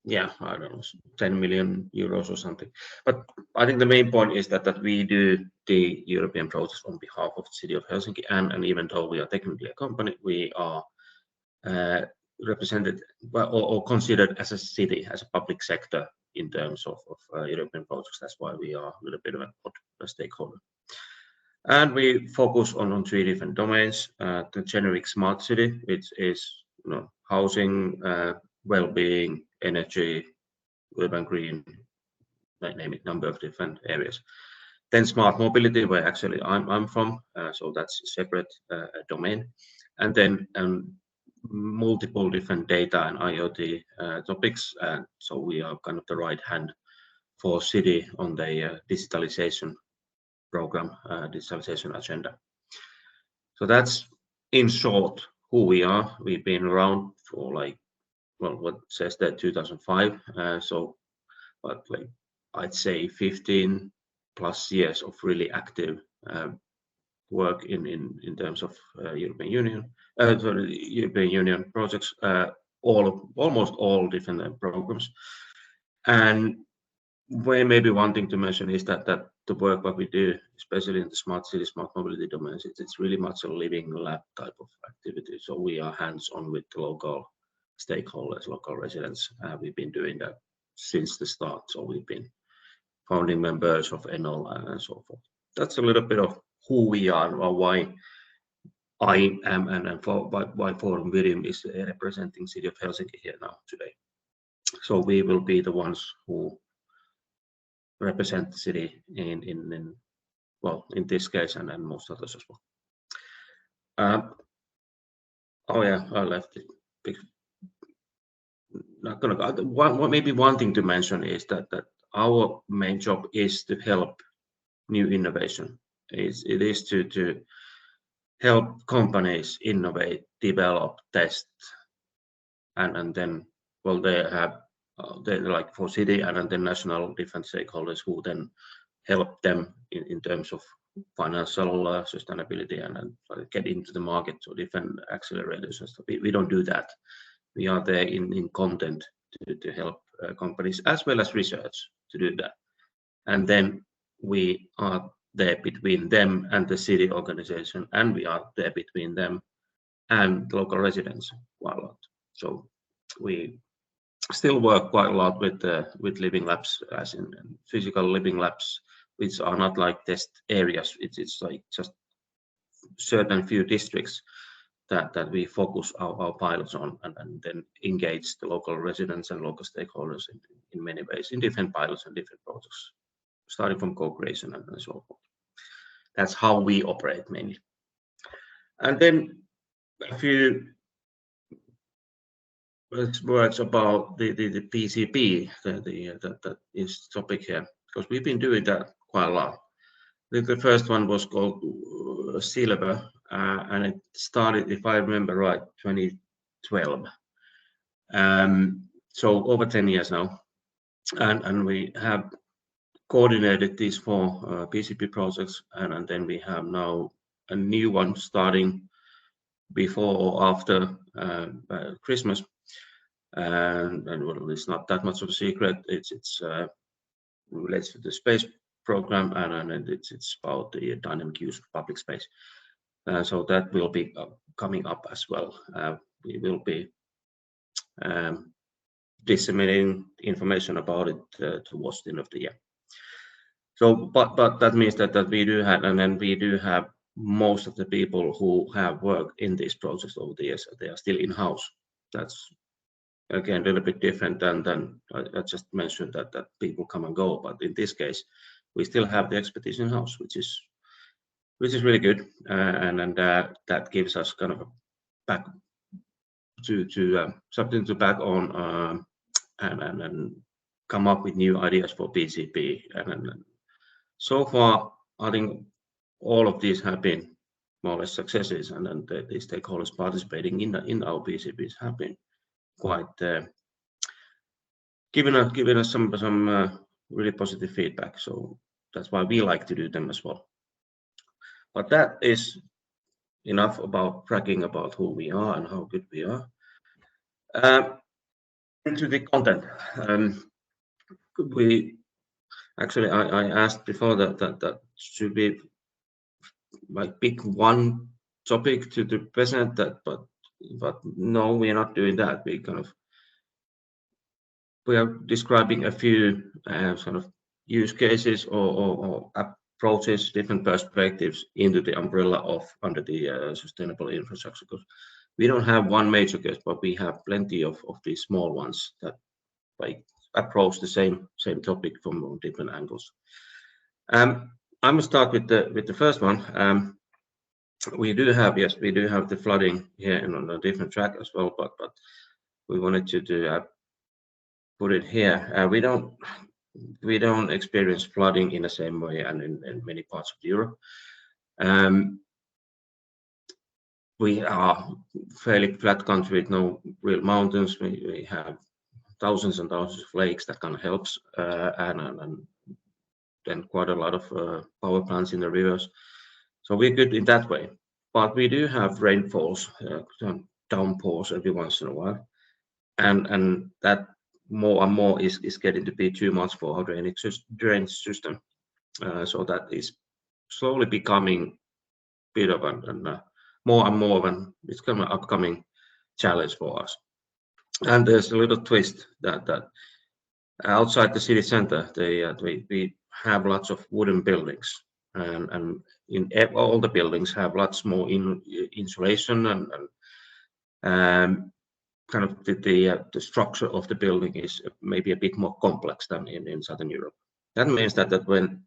Yeah, I don't know, 10 million euros or something. But I think the main point is that we do the European projects on behalf of the City of Helsinki, and even though we are technically a company, we are represented or considered as a city, as a public sector in terms of European projects. That's why we are a little bit of a stakeholder. And we focus on 3 different domains. The generic smart city, which is housing, well-being, energy, urban green, name it, number of different areas. Then smart mobility, where actually I'm from, so that's a separate domain. And then multiple different data and IoT topics. So we are kind of the right hand for city on the digitalization program, digitalization agenda. So that's in short who we are. We've been around for like, well, what says that 2005. But like I'd say 15 plus years of really active work in terms of European Union projects, almost all different programs. And what maybe one thing to mention is that the work that we do, especially in the smart city, smart mobility domains, it's really much a living lab type of activity. So we are hands-on with the local stakeholders, local residents. We've been doing that since the start. So we've been founding members of Enel and so forth. That's a little bit of who we are, or why I am, and why Forum Virium is representing City of Helsinki here now today. So we will be the ones who represent the city in this case and most others as well. Oh yeah, I left it. Not gonna go. Maybe one thing to mention is that our main job is to help new innovation. It is to help companies innovate, develop, test, and then they have they like for city and then national different stakeholders who then help them in terms of financial sustainability and get into the market, so different accelerators and stuff. We don't do that. We are there in content to help companies as well as research to do that. And then we are there between them and the city organization, and we are there between them and local residents quite a lot. So we still work quite a lot with living labs, as in physical living labs, which are not like test areas. It's like just certain few districts that we focus our pilots on and then engage the local residents and local stakeholders in many ways in different pilots and different projects, starting from co-creation and so forth. That's how we operate mainly. And then a few words about the PCP, that is topic here, because we've been doing that quite a lot. The first one was called Silver, and it started, if I remember right, 2012. So over 10 years now, and we have coordinated these 4 PCP projects, and then we have now a new one starting before or after Christmas. And well, it's not that much of a secret. It's relates to the space program, and it's about the dynamic use of public space. So that will be coming up as well. We will be disseminating information about it towards the end of the year. So, but that means that we do have, and then we do have most of the people who have worked in these projects over the years. They are still in-house. That's again a little bit different than I just mentioned that people come and go. But in this case, we still have the expertise in-house, which is really good, and that gives us kind of a back to something to back on and come up with new ideas for PCP. And so far, I think all of these have been more or less successes, and then the stakeholders participating in our PCPs have been quite giving us some really positive feedback. So that's why we like to do them as well. But that is enough about bragging about who we are and how good we are. Into the content. I asked before that should we like pick one topic to present that, but no, we are not doing that. We are describing a few sort of use cases or approaches, different perspectives into the umbrella of under the sustainable infrastructure. Because we don't have one major case, but we have plenty of these small ones that like approach the same topic from different angles. I'm gonna start with the first one. We do have the flooding here and on a different track as well, but we wanted to put it here. We don't experience flooding in the same way and in many parts of Europe. We are fairly flat country with no real mountains. We have thousands and thousands of lakes that kind of helps, and then quite a lot of power plants in the rivers. So we're good in that way. But we do have rainfalls, downpours every once in a while, and that more and more is getting to be too much for our drainage system. So that is slowly becoming a bit of more and more of it's kind of upcoming challenge for us. And there's a little twist that outside the city center, we have lots of wooden buildings, and in all the buildings have lots more insulation and kind of the structure of the building is maybe a bit more complex than in Southern Europe. That means that when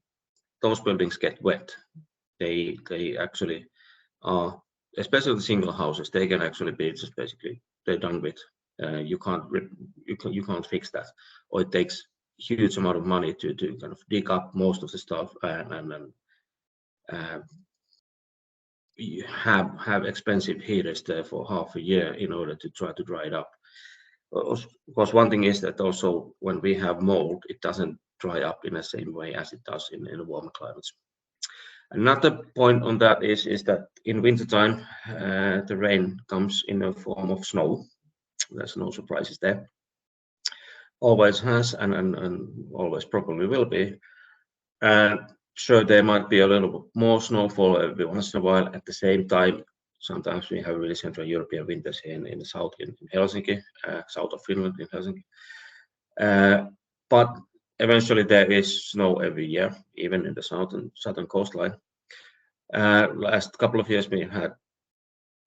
those buildings get wet, they actually are, especially the single houses, they can actually be just basically they're done with. You can't fix that, or it takes huge amount of money to kind of dig up most of the stuff and you have expensive heaters there for half a year in order to try to dry it up. Of course, one thing is that also when we have mold, it doesn't dry up in the same way as it does in warmer climates. Another point on that is that in wintertime, the rain comes in the form of snow. There's no surprises there. Always has and always probably will be. Sure, there might be a little more snowfall every once in a while. At the same time, sometimes we have really Central European winters here in the south, in Helsinki, south of Finland, in Helsinki. But eventually there is snow every year, even in the southern coastline. Last couple of years we had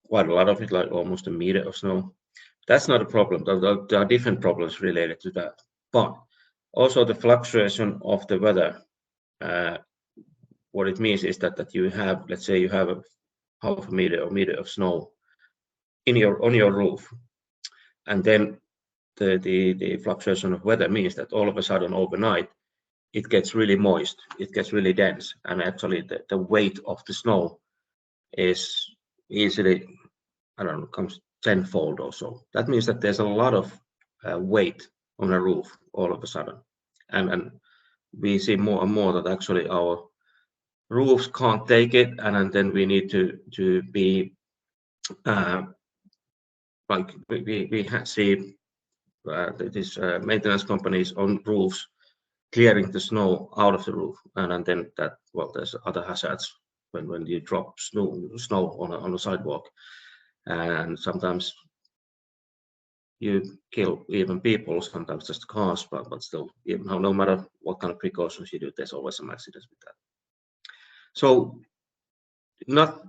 quite a lot of it, like almost a meter of snow. That's not a problem. There are different problems related to that. But also the fluctuation of the weather, what it means is that you have, let's say you have a half a meter or meter of snow on your roof, and then the fluctuation of weather means that all of a sudden overnight it gets really moist, it gets really dense, and actually the weight of the snow is easily, I don't know, comes tenfold or so. That means that there's a lot of weight on a roof all of a sudden, and we see more and more that actually our roofs can't take it, and then we need to be like we see these maintenance companies on roofs clearing the snow out of the roof, and then that, well, there's other hazards when you drop snow on a sidewalk, and sometimes you kill even people, sometimes just cars, but still, even no matter what kind of precautions you do, there's always some accidents with that. So not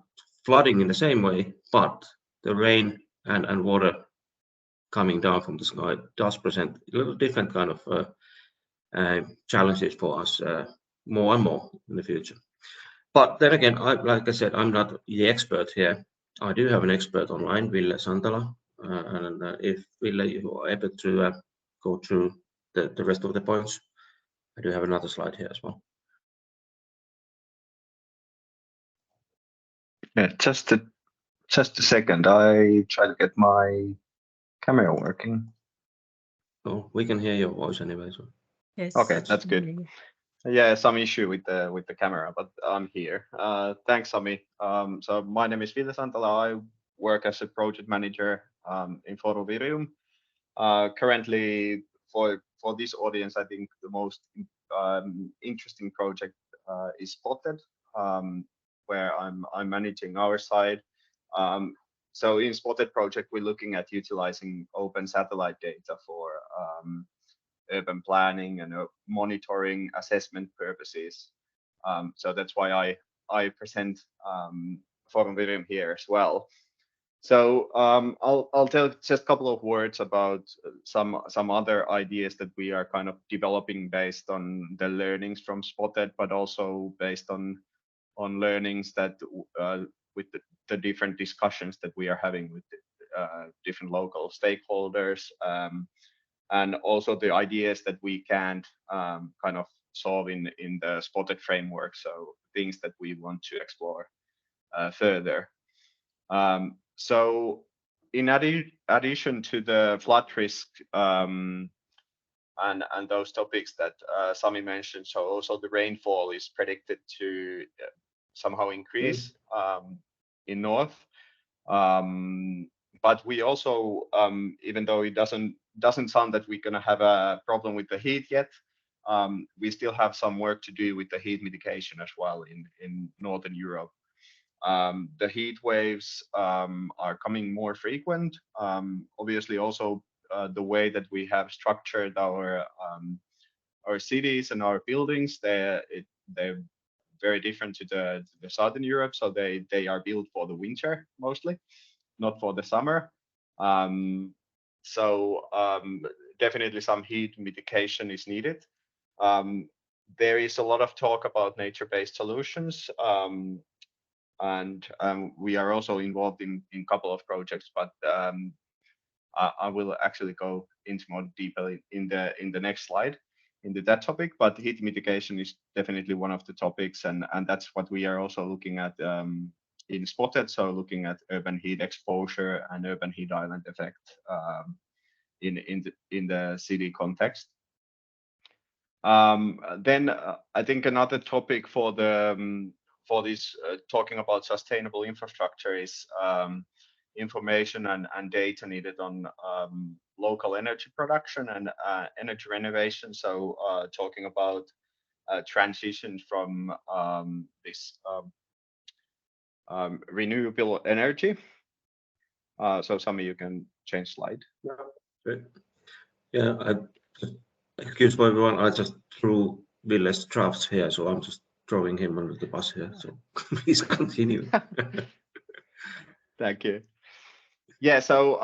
flooding in the same way, but the rain and water coming down from the sky does present a little different kind of challenges for us more and more in the future. But then again, like I said, I'm not the expert here. I do have an expert online, Ville Santala, and if Ville, you are able to go through the rest of the points, I do have another slide here as well. Yeah, just a second. I try to get my camera working. Oh, we can hear your voice anyway. So. Yes. Okay, that's good. Yeah, some issue with the camera, but I'm here. Thanks, Sami. So my name is Ville Santala. I work as a project manager in Forovirium. Currently, for this audience, I think the most interesting project is Spotted, where I'm managing our side. So in Spotted project, we're looking at utilizing open satellite data for urban planning and monitoring assessment purposes. So that's why I present Forovirium here as well. So I'll tell just a couple of words about some other ideas that we are kind of developing based on the learnings from Spotted, but also based on learnings that with the different discussions that we are having with different local stakeholders, and also the ideas that we can't kind of solve in the Spotted framework. So things that we want to explore further. So in addition to the flood risk and those topics that Sami mentioned, so also the rainfall is predicted to somehow increase in north. But we also, even though it doesn't sound that we're going to have a problem with the heat yet, we still have some work to do with the heat mitigation as well in Northern Europe. The heat waves are coming more frequent. Obviously, also the way that we have structured our cities and our buildings, they're very different to the Southern Europe. So they are built for the winter mostly, not for the summer. So definitely some heat mitigation is needed. There is a lot of talk about nature-based solutions, and we are also involved in a couple of projects, but I will actually go into more detail in the next slide into that topic. But heat mitigation is definitely one of the topics, and that's what we are also looking at in Spotted. So looking at urban heat exposure and urban heat island effect in the city context. Then I think another topic for the for this talking about sustainable infrastructure is information and data needed on local energy production and energy renovation. So talking about transition from this renewable energy. So Sami, you can change slide. Yeah, good. Yeah, excuse me, everyone. I just threw Ville's drafts here, so I'm just throwing him under the bus here. So please continue. Thank you. Yeah, so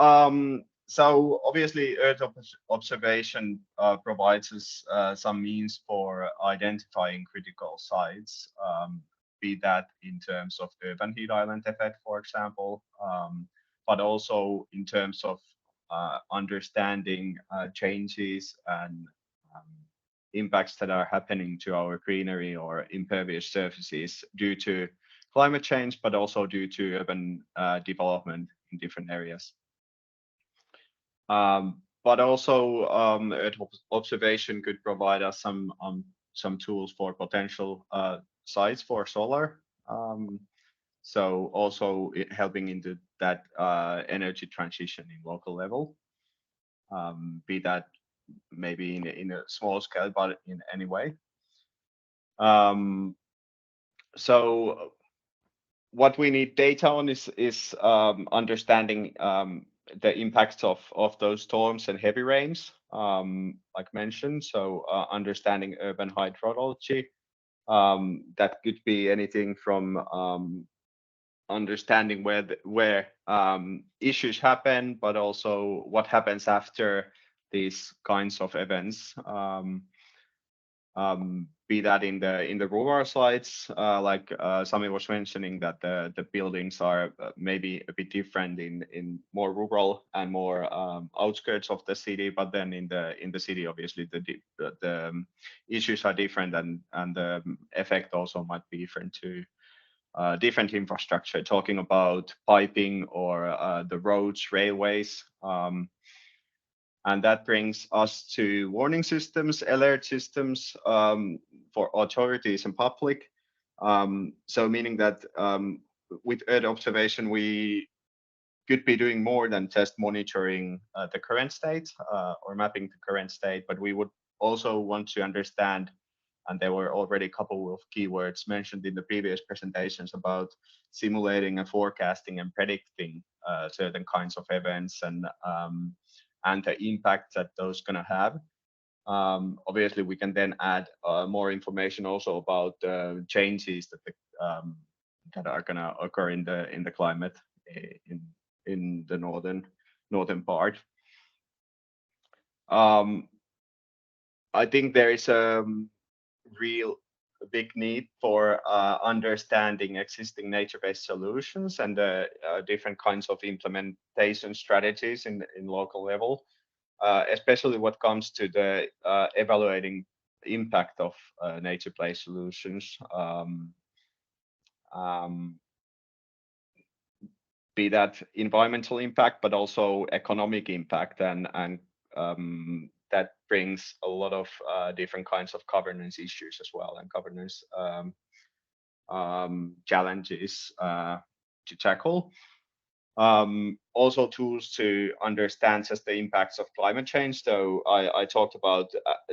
so obviously Earth observation provides us some means for identifying critical sites, be that in terms of the urban heat island effect, for example, but also in terms of understanding changes and impacts that are happening to our greenery or impervious surfaces due to climate change, but also due to urban development in different areas. But also Earth observation could provide us some tools for potential sites for solar. So also helping into that energy transition in local level, be that maybe in a small scale, but in any way. So what we need data on is understanding the impacts of those storms and heavy rains, like mentioned. So understanding urban hydrology. That could be anything from understanding where issues happen, but also what happens after these kinds of events. Be that in the rural sites, like Sami was mentioning, that the buildings are maybe a bit different in more rural and more outskirts of the city, but then in the city, obviously the issues are different, and the effect also might be different to different infrastructure. Talking about piping or the roads, railways. And that brings us to warning systems, alert systems for authorities and public. So meaning that with Earth observation, we could be doing more than just monitoring the current state or mapping the current state, but we would also want to understand, and there were already a couple of keywords mentioned in the previous presentations about simulating and forecasting and predicting certain kinds of events and the impact that those gonna have. Obviously, we can then add more information also about changes that are gonna occur in the climate in the northern part. I think there is a real big need for understanding existing nature-based solutions and different kinds of implementation strategies in local level, especially what comes to the evaluating impact of nature-based solutions. Be that environmental impact, but also economic impact, and that brings a lot of different kinds of governance issues as well, and governance challenges to tackle. Also tools to understand just the impacts of climate change. So I talked about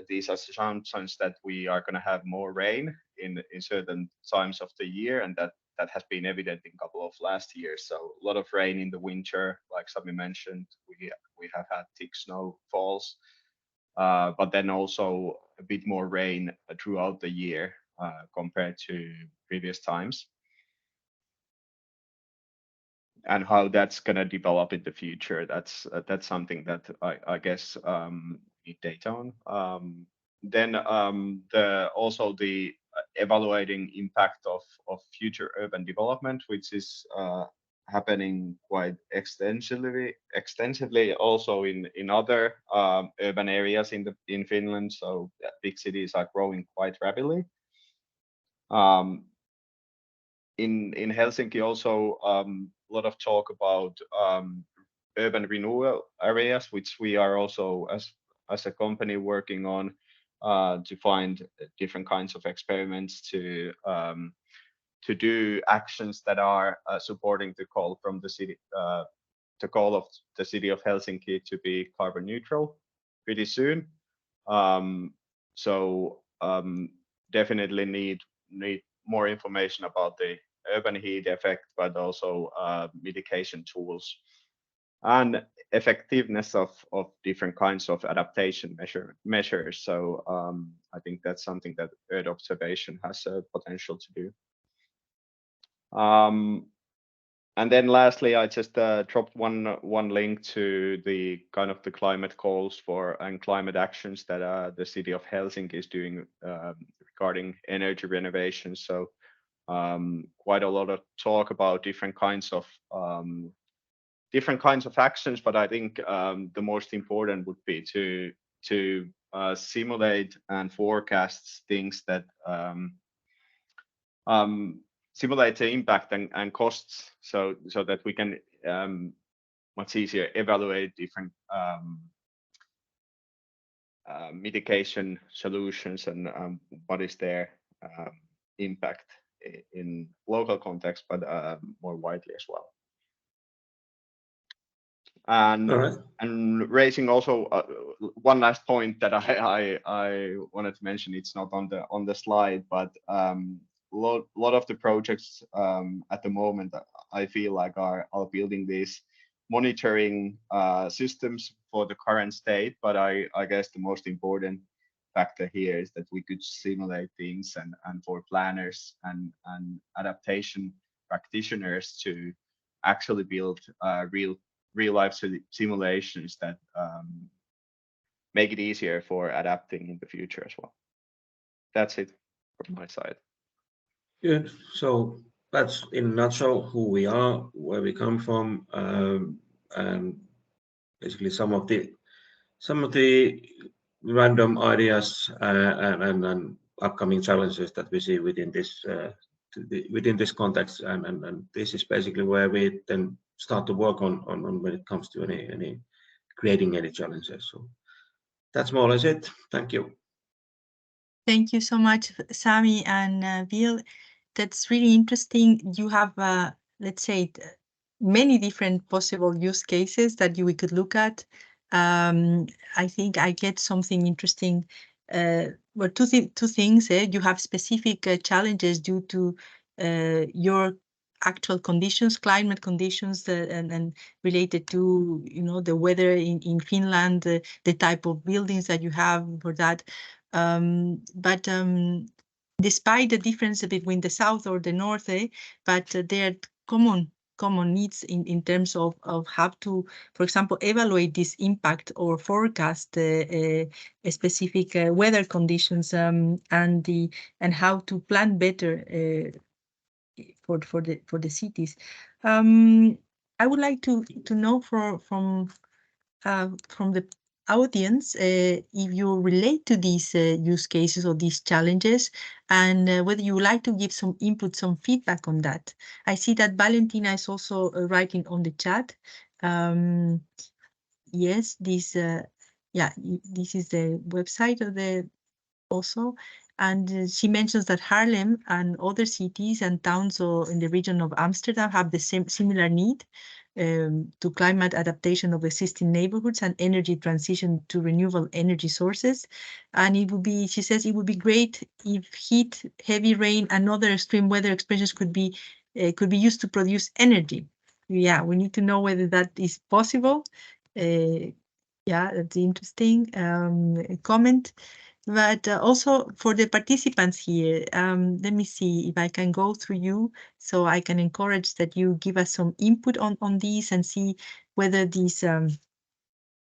these assumptions that we are going to have more rain in certain times of the year, and that has been evident in a couple of last years. So a lot of rain in the winter, like Sami mentioned, we have had thick snowfalls, but then also a bit more rain throughout the year compared to previous times. how that's going to develop in the future. That's something that I guess need data on. Then also the evaluating impact of future urban development, which is happening quite extensively also in other urban areas in Finland. So big cities are growing quite rapidly. In Helsinki also a lot of talk about urban renewal areas, which we are also as a company working on to find different kinds of experiments to do actions that are supporting the call from the city, the goal of the city of Helsinki to be carbon neutral pretty soon. Definitely need more information about the urban heat effect, but also mitigation tools and effectiveness of different kinds of adaptation measures. So I think that's something that Earth observation has a potential to do. And then lastly, I just dropped one link to the kind of the climate goals and climate actions that the city of Helsinki is doing regarding energy renovation. So quite a lot of talk about different kinds of actions, but I think the most important would be to simulate and forecast things that simulate the impact and costs, so that we can much easier evaluate different mitigation solutions and what is their impact in local context, but more widely as well. And All right. and raising also one last point that I wanted to mention. It's not on the slide, but lot of the projects at the moment I feel like are building these monitoring systems for the current state. But I guess the most important factor here is that we could simulate things and for planners and adaptation practitioners to actually build real life simulations that make it easier for adapting in the future as well. That's it from my side. Good. So that's in a nutshell who we are, where we come from, and basically some of the random ideas and upcoming challenges that we see within this context, and this is basically where we then start to work on when it comes to any creating any challenges. So that's more or less it. Thank you. Thank you so much, Sami and Bill. That's really interesting. You have, let's say, many different possible use cases that we could look at. I think I get something interesting. Well, two things. You have specific challenges due to your actual conditions, climate conditions, and related to the weather in Finland, the type of buildings that you have for that. But despite the difference between the south or the north, but there are common needs in terms of how to, for example, evaluate this impact or forecast specific weather conditions and how to plan better for the cities. I would like to know from the audience if you relate to these use cases or these challenges, and whether you would like to give some input, some feedback on that. I see that Valentina is also writing on the chat. Yes, this this is the website of the also. And she mentions that Haarlem and other cities and towns in the region of Amsterdam have the similar need to climate adaptation of existing neighborhoods and energy transition to renewable energy sources. And it would be, she says, it would be great if heat, heavy rain, and other extreme weather expressions could be used to produce energy. Yeah, we need to know whether that is possible. Yeah, that's interesting comment. But also for the participants here, let me see if I can go through you, so I can encourage that you give us some input on these and see whether these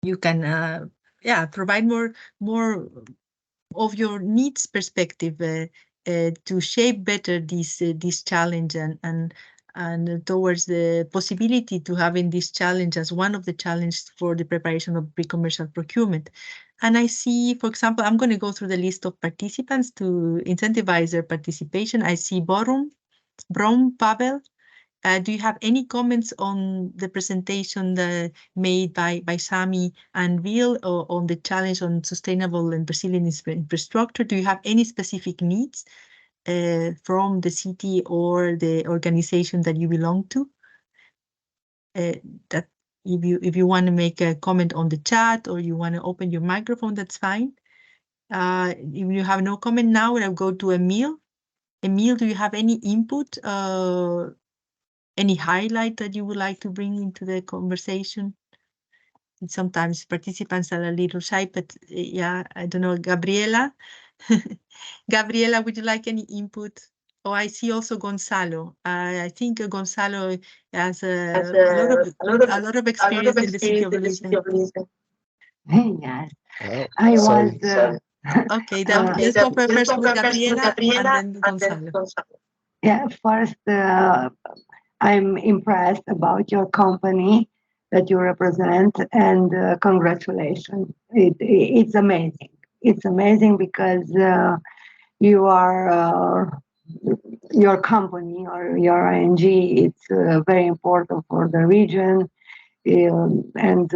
you can provide more of your needs perspective to shape better this challenge and towards the possibility to having this challenge as one of the challenges for the preparation of pre-commercial procurement. And I see, for example, I'm going to go through the list of participants to incentivize their participation. I see Brom, Pavel. Do you have any comments on the presentation made by Sami and Will on the challenge on sustainable and resilient infrastructure? Do you have any specific needs from the city or the organization that you belong to? That if you want to make a comment on the chat or you want to open your microphone, that's fine. If you have no comment now, I'll go to Emil. Emil, do you have any input? Any highlight that you would like to bring into the conversation? And sometimes participants are a little shy, but yeah, I don't know, Gabriela. Gabriela, would you like any input? Oh, I see also Gonzalo. I think Gonzalo has a lot of experience in the city of Lisbon. Yes, Oh, I sorry. was. Okay, then let's go first with Gabriela and then Gonzalo. Yeah, first, I'm impressed about your company that you represent, and congratulations. It's amazing. It's amazing because you are your company or your ING. It's very important for the region, and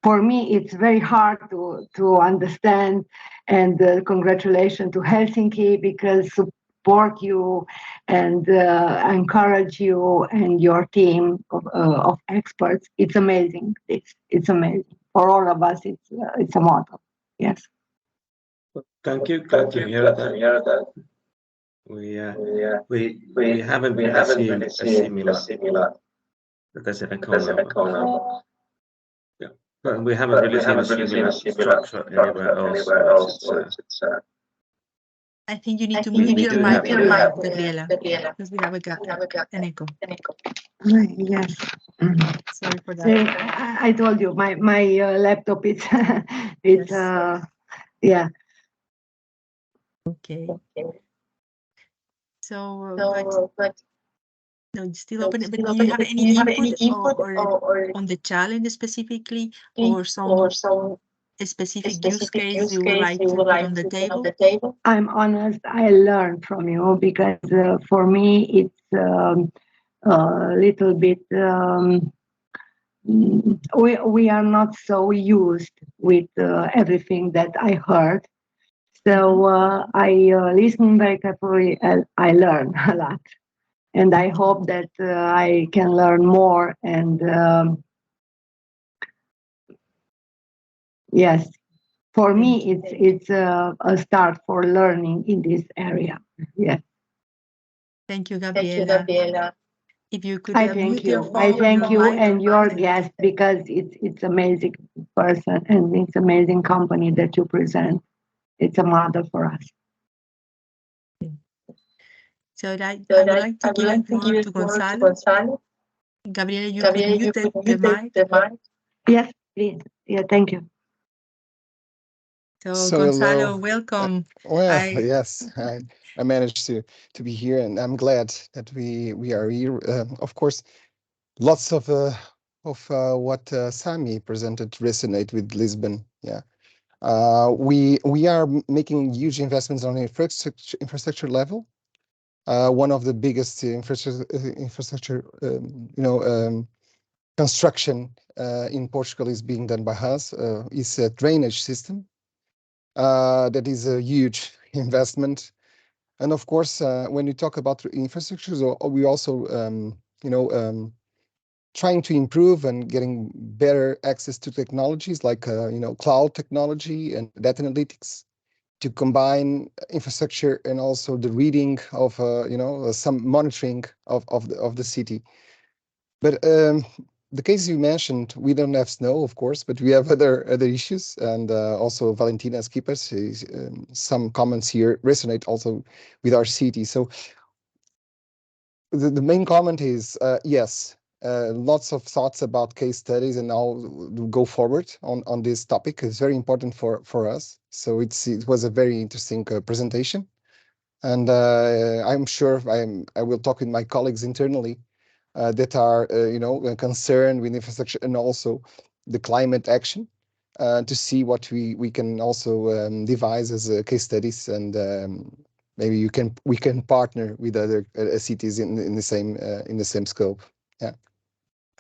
for me, it's very hard to understand. And congratulations to Helsinki, because support you and encourage you and your team of experts. It's amazing. It's amazing for all of us. It's a model. Yes. Thank you. Glad to hear that. We haven't received a similar. That's an echo. Yeah, but we haven't really seen a similar structure anywhere else. I think you need to mute your mic, Gabriela, because we have an echo. Yes. Sorry for that. See, I told you my laptop is it's yeah. Okay. So, but no, it's still open. But do you have any input or on the challenge specifically, or some specific use case you would like to put on the table? I'm honest. I learned from you because for me it's a little bit. We are not so used with everything that I heard. So I listen very carefully and I learn a lot. And I hope that I can learn more. And yes, for me, it's a start for learning in this area. Yes. Thank you, Gabriela. If you could I thank you. your phone, I thank you and your and guest, because it's amazing person and it's amazing company that you present. It's a model for us. So I would like to give the floor to Gonzalo. Gabriela, you could mute the mic. Yes, please. Yeah, thank you. So Gonzalo, hello. welcome. Well, yes, I managed to be here, and I'm glad that we are here. Of course, lots of what Sami presented resonate with Lisbon. Yeah, we are making huge investments on infrastructure level. One of the biggest infrastructure construction in Portugal is being done by us. Is a drainage system. That is a huge investment. And of course, when you talk about infrastructures, we also, trying to improve and getting better access to technologies like, cloud technology and data analytics to combine infrastructure and also the reading of, some monitoring of the city. But the case you mentioned, we don't have snow, of course, but we have other issues, and also Valentina Skipas, some comments here resonate also with our city. So the main comment is yes, lots of thoughts about case studies, and now go forward on this topic. It's very important for us. So it was a very interesting presentation, and I'm sure I will talk with my colleagues internally that are concerned with infrastructure and also the climate action to see what we can also devise as case studies, and maybe we can partner with other cities in the same scope. Yeah.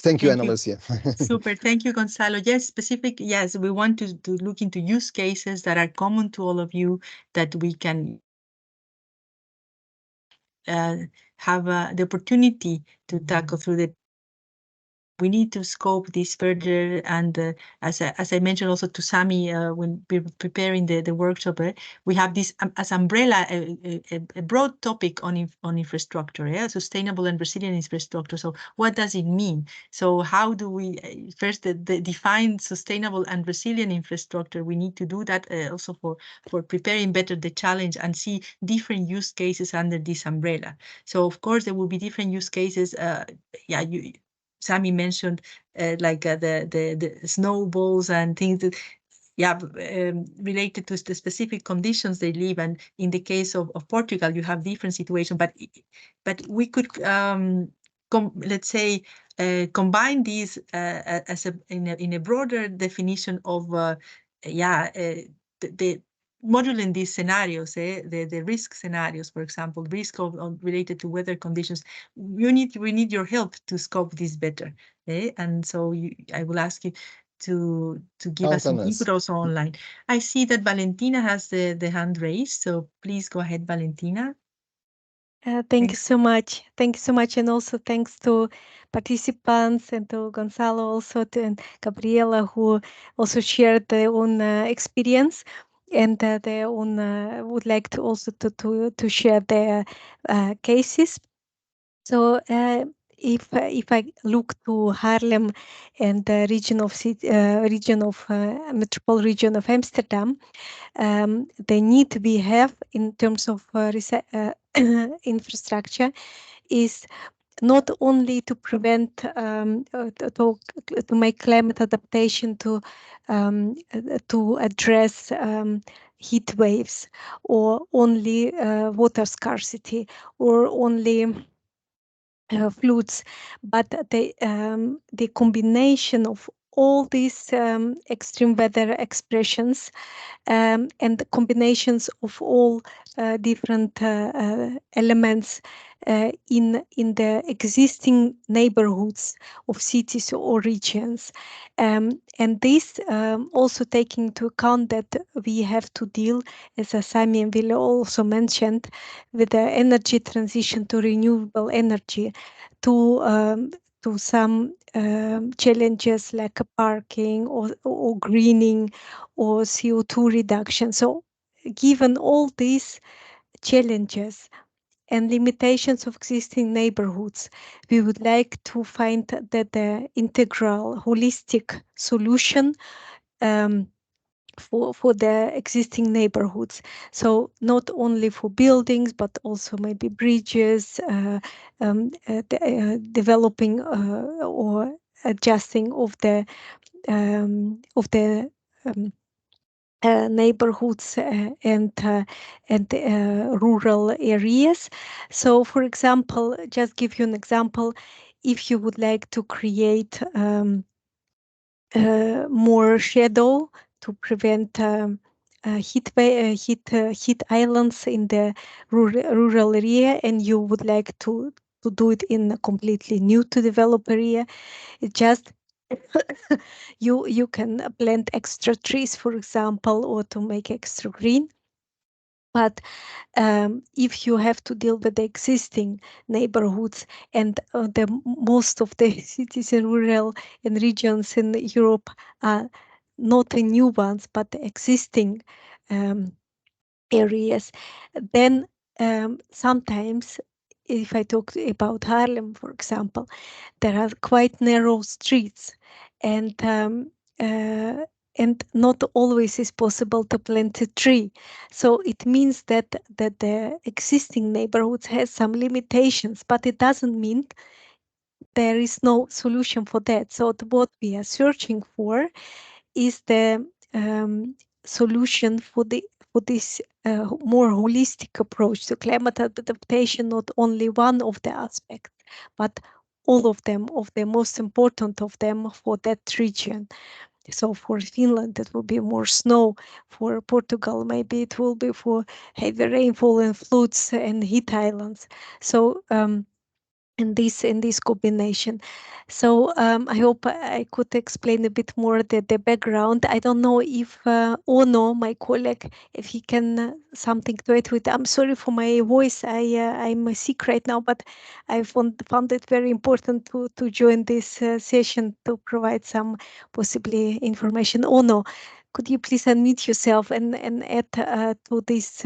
Thank you, Ana Lucia. Super. Thank you, Gonzalo. Yes, yes, we want to look into use cases that are common to all of you that we can have the opportunity to tackle through the. We need to scope this further, and as I mentioned also to Sami when we were preparing the workshop, we have this as umbrella a broad topic on infrastructure, sustainable and resilient infrastructure. So what does it mean? So how do we first define sustainable and resilient infrastructure? We need to do that also for preparing better the challenge and see different use cases under this umbrella. So of course there will be different use cases. Sami mentioned like the snowballs and things that, related to the specific conditions they live. And in the case of Portugal, you have different situations, but we could, let's say, combine these in a broader definition of, the modeling these scenarios, the risk scenarios, for example, risk related to weather conditions. We need your help to scope this better. And so I will ask you to give us some input also online. I see that Valentina has the hand raised, so please go ahead, Valentina. Thank you so much. Thank you so much. And also thanks to participants and to Gonzalo also and Gabriela, who also shared their own experience, and their own would like to also to share their cases. So if I look to Haarlem and the region of metropolitan region of Amsterdam, the need we have in terms of infrastructure is not only to prevent to make climate adaptation to address heat waves, or only water scarcity, or only floods, but the combination of all these extreme weather expressions and the combinations of all different elements in the existing neighborhoods of cities or regions. And this also taking into account that we have to deal, as Sami and Ville also mentioned, with the energy transition to renewable energy, to some challenges like parking or greening or CO2 reduction. So given all these challenges and limitations of existing neighborhoods, we would like to find that the integral, holistic solution for the existing neighborhoods. So not only for buildings, but also maybe bridges, developing or adjusting of the neighborhoods and rural areas. So, for example, just give you an example, if you would like to create more shadow to prevent heat islands in the rural area, and you would like to do it in a completely new to develop area, it just you can plant extra trees, for example, or to make extra green. But if you have to deal with the existing neighborhoods, and the most of the cities in rural and regions in Europe are not the new ones, but the existing areas, then sometimes if I talk about Haarlem, for example, there are quite narrow streets, and not always is possible to plant a tree. So it means that the existing neighborhoods has some limitations, but it doesn't mean there is no solution for that. So what we are searching for is the solution for this more holistic approach to climate adaptation, not only one of the aspects, but all of them, of the most important of them for that region. So for Finland, it will be more snow. For Portugal, maybe it will be for heavy rainfall and floods and heat islands. So in this combination. So I hope I could explain a bit more the background. I don't know if Ono, my colleague, if he can something to add with. I'm sorry for my voice. I'm sick right now, but I found it very important to join this session to provide some possibly information. Ono, could you please unmute yourself and add to this?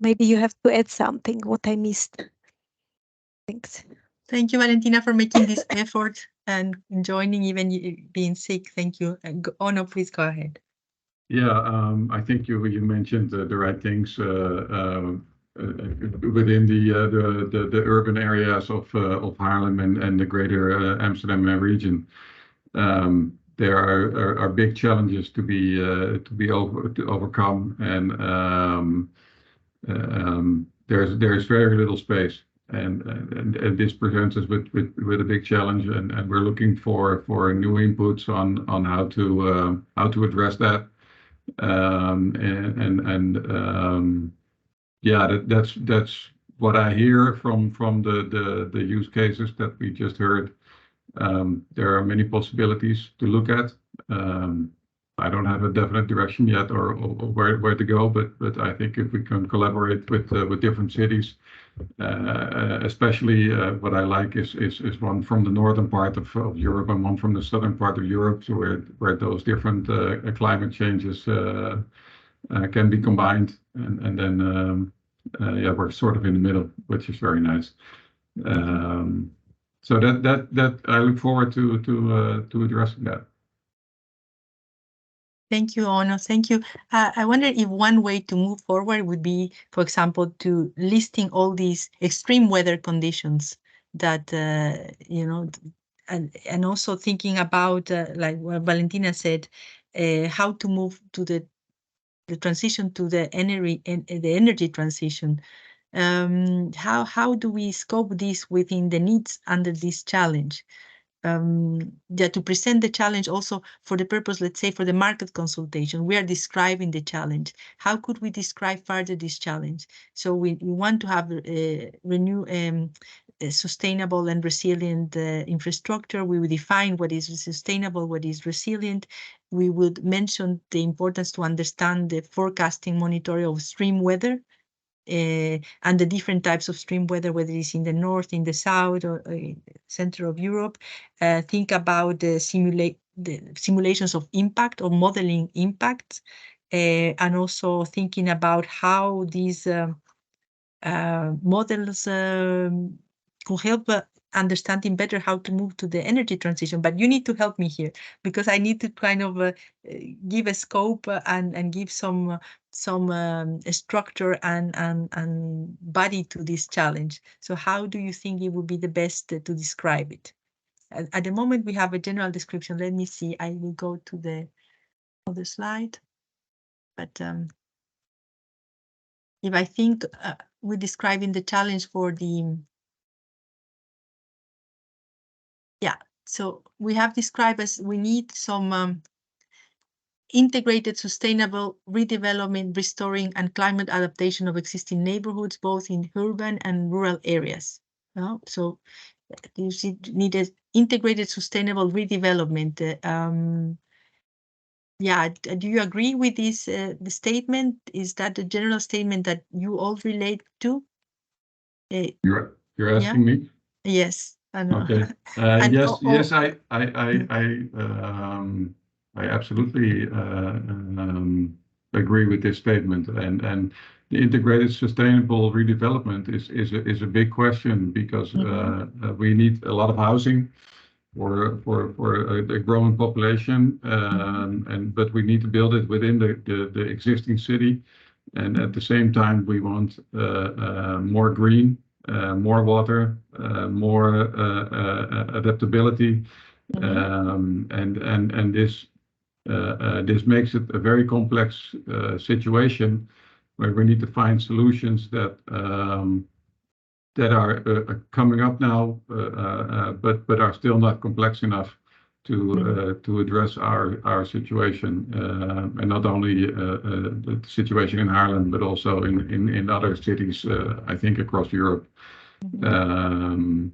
Maybe you have to add something what I missed. Thanks. Thank you, Valentina, for making this effort and joining even being sick. Thank you. Ono, please go ahead. Yeah, I think you mentioned the right things within the urban areas of Haarlem and the greater Amsterdam region. There are big challenges to be overcome, and there's very little space. And this presents us with a big challenge, and we're looking for new inputs on how to address that. Yeah, that's what I hear from the use cases that we just heard. There are many possibilities to look at. I don't have a definite direction yet or where to go, but I think if we can collaborate with different cities, especially what I like is one from the northern part of Europe and one from the southern part of Europe, so where those different climate changes can be combined, and then yeah, we're sort of in the middle, which is very nice. So that I look forward to addressing that. Thank you, Ono. Thank you. I wonder if one way to move forward would be, for example, to listing all these extreme weather conditions that, you know, and also thinking about, like what Valentina said, how to move to the transition to the energy transition. How do we scope this within the needs under this challenge? Yeah, to present the challenge also for the purpose, let's say, for the market consultation, we are describing the challenge. How could we describe further this challenge? So we want to have a sustainable and resilient infrastructure. We would define what is sustainable, what is resilient. We would mention the importance to understand the forecasting monitoring of extreme weather, and the different types of extreme weather, whether it's in the north, in the south, or center of Europe. Think about the simulations of impact or modeling impacts, and also thinking about how these models could help understanding better how to move to the energy transition. But you need to help me here, because I need to kind of give a scope and give some structure and body to this challenge. So how do you think it would be the best to describe it? At the moment, we have a general description. Let me see. I will go to the other slide. But if I think we're describing the challenge for the, yeah, so we have described as we need some integrated sustainable redevelopment, restoring and climate adaptation of existing neighborhoods, both in urban and rural areas. So you need an integrated sustainable redevelopment. Yeah, do you agree with this the statement? Is that the general statement that you all relate to? You're asking me? Yes. Okay. Yes. I absolutely agree with this statement, and the integrated sustainable redevelopment is a big question because we need a lot of housing for a growing population, but we need to build it within the existing city, and at the same time we want more green, more water, more adaptability, and this makes it a very complex situation where we need to find solutions that are coming up now, but are still not complex enough to address our situation, and not only the situation in Ireland, but also in other cities, I think across Europe. And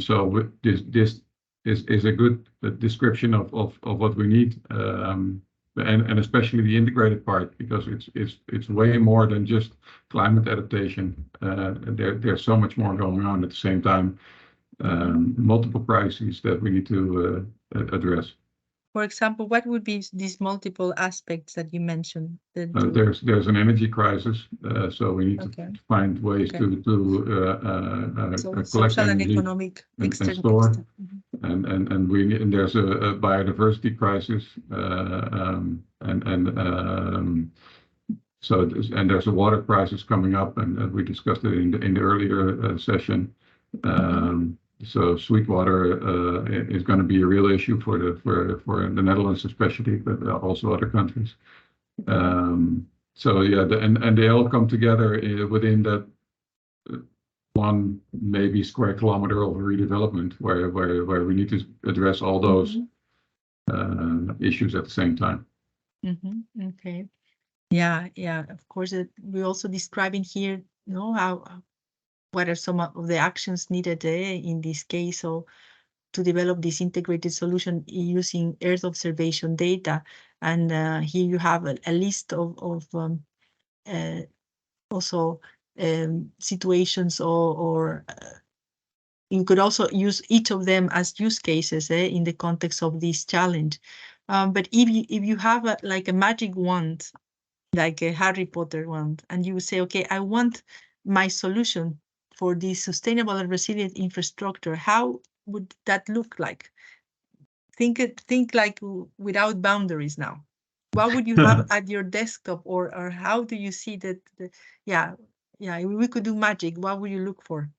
so this is a good description of what we need, and especially the integrated part, because it's way more than just climate adaptation. There's so much more going on at the same time, multiple crises that we need to address. For example, what would be these multiple aspects that you mentioned? There's an energy crisis, so we need to find ways to collect social and energy economic and store. And there's a biodiversity crisis, and there's a water crisis coming up, and we discussed it in the earlier session. So sweet water is going to be a real issue for the Netherlands especially, but also other countries. So yeah, and they all come together within that one maybe square kilometer of redevelopment where we need to address all those issues at the same time. Okay. Yeah. Of course, we're also describing here, what are some of the actions needed in this case, so to develop this integrated solution using Earth observation data. And here you have a list of also situations, or you could also use each of them as use cases in the context of this challenge. But if you have like a magic wand, like a Harry Potter wand, and you say, okay, I want my solution for this sustainable and resilient infrastructure, how would that look like? Think like without boundaries now. What would you have at your desktop, or how do you see that? We could do magic. What would you look for?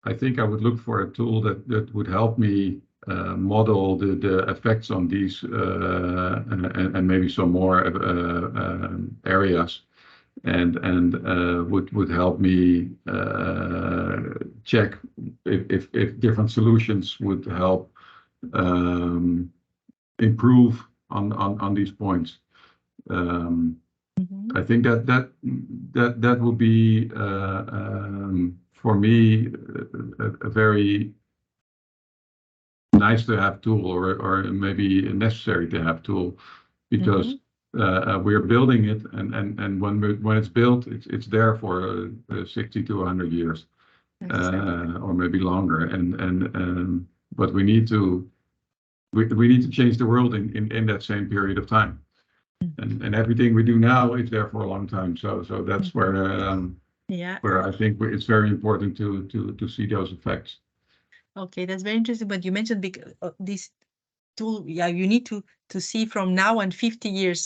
I think I would look for a tool that would help me model the effects on these and maybe some more areas, and would help me check if different solutions would help improve on these points. I think that will be for me a very nice to have tool, or maybe necessary to have tool, because we're building it, and when it's built, it's there for 60 to 100 years, or maybe longer, and but we need to change the world in that same period of time, and everything we do now is there for a long time. So that's where I think it's very important to see those effects. Okay, that's very interesting. But you mentioned this tool, you need to see from now and 50 years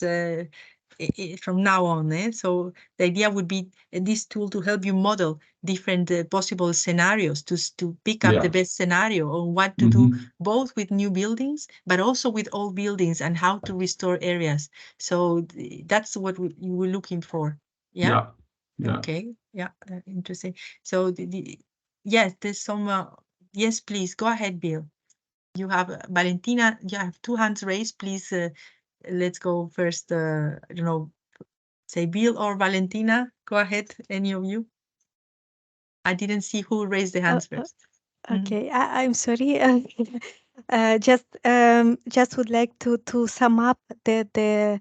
from now on. So the idea would be this tool to help you model different possible scenarios, to pick up the best scenario on what to do, both with new buildings, but also with old buildings, and how to restore areas. So that's what you were looking for. Yeah. Okay. Yeah. Interesting. So yes, there's some. Yes, please go ahead, Bill. You have Valentina. You have two hands raised. Please, let's go first. Say Bill or Valentina. Go ahead, any of you. I didn't see who raised the hands first. Okay, I'm sorry. Just would like to sum up the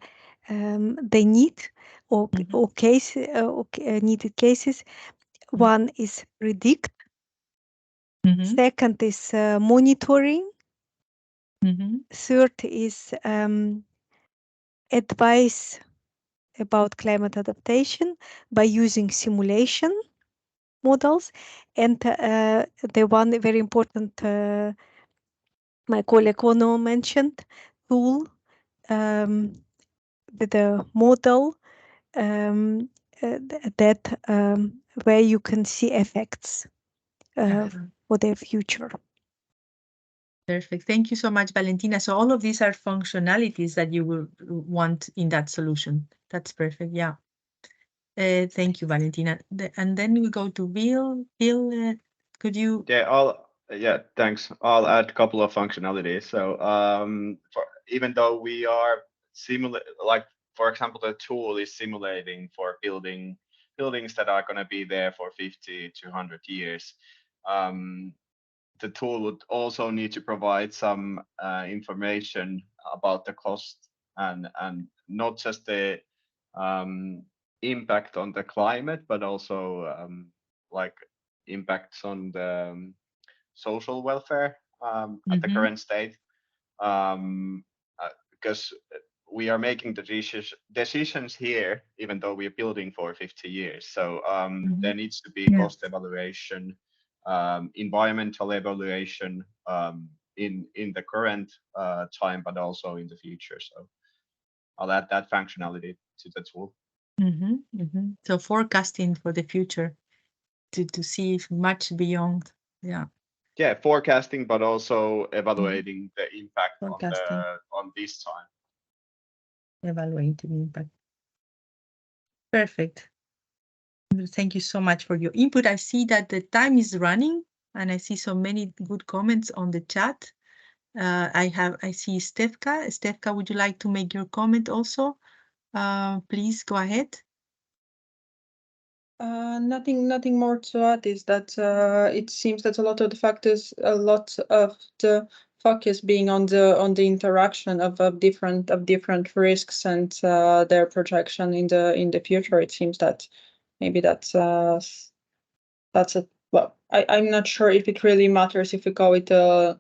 need or case needed cases. One is predict. Second is monitoring. Third is advice about climate adaptation by using simulation models, and the one very important my colleague Ono mentioned, tool with a model that where you can see effects for the future. Perfect. Thank you so much, Valentina. So all of these are functionalities that you will want in that solution. That's perfect. Yeah. Thank you, Valentina. And then we go to Bill. Bill, could you? Yeah, thanks. I'll add a couple of functionalities. So even though we are like, for example, the tool is simulating for buildings that are going to be there for 50 to 100 years. The tool would also need to provide some information about the cost and not just the impact on the climate, but also like impacts on the social welfare at the current state, because we are making the decisions here, even though we are building for 50 years. So there needs to be cost evaluation, environmental evaluation in the current time, but also in the future. So I'll add that functionality to the tool. So forecasting for the future to see much beyond. Yeah, forecasting, but also evaluating the impact on this time. Evaluating impact. Perfect. Thank you so much for your input. I see that the time is running, and I see so many good comments on the chat. I see Stefka. Stefka, would you like to make your comment also? Please go ahead. Nothing more to add is that it seems that a lot of the focus being on the interaction of different risks and their projection in the future. It seems that maybe that's a well. I'm not sure if it really matters if we go with a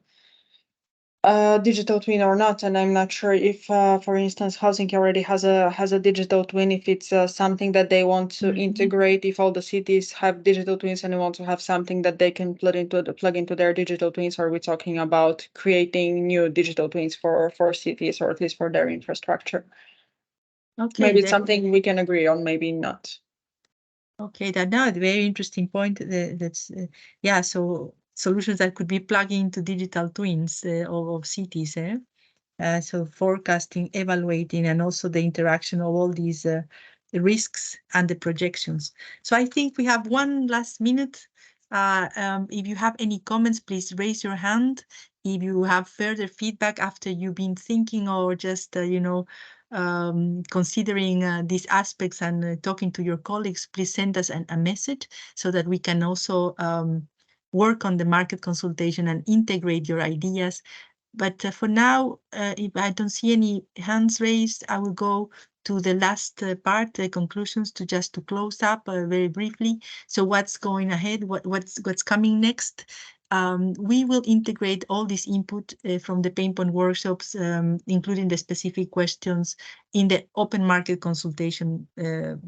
digital twin or not, and I'm not sure if, for instance, Helsinki already has a digital twin. If it's something that they want to integrate, if all the cities have digital twins and they want to have something that they can plug into their digital twins, are we talking about creating new digital twins for cities, or at least for their infrastructure? Okay, maybe it's something we can agree on, maybe not. Okay, that's a very interesting point. So solutions that could be plugged into digital twins of cities. So forecasting, evaluating, and also the interaction of all these risks and the projections. So I think we have one last minute. If you have any comments, please raise your hand. If you have further feedback after you've been thinking or just, considering these aspects and talking to your colleagues, please send us a message so that we can also work on the market consultation and integrate your ideas. But for now, if I don't see any hands raised, I will go to the last part, the conclusions, to close up very briefly. So what's going ahead? What's coming next? We will integrate all this input from the pain point workshops, including the specific questions, in the open market consultation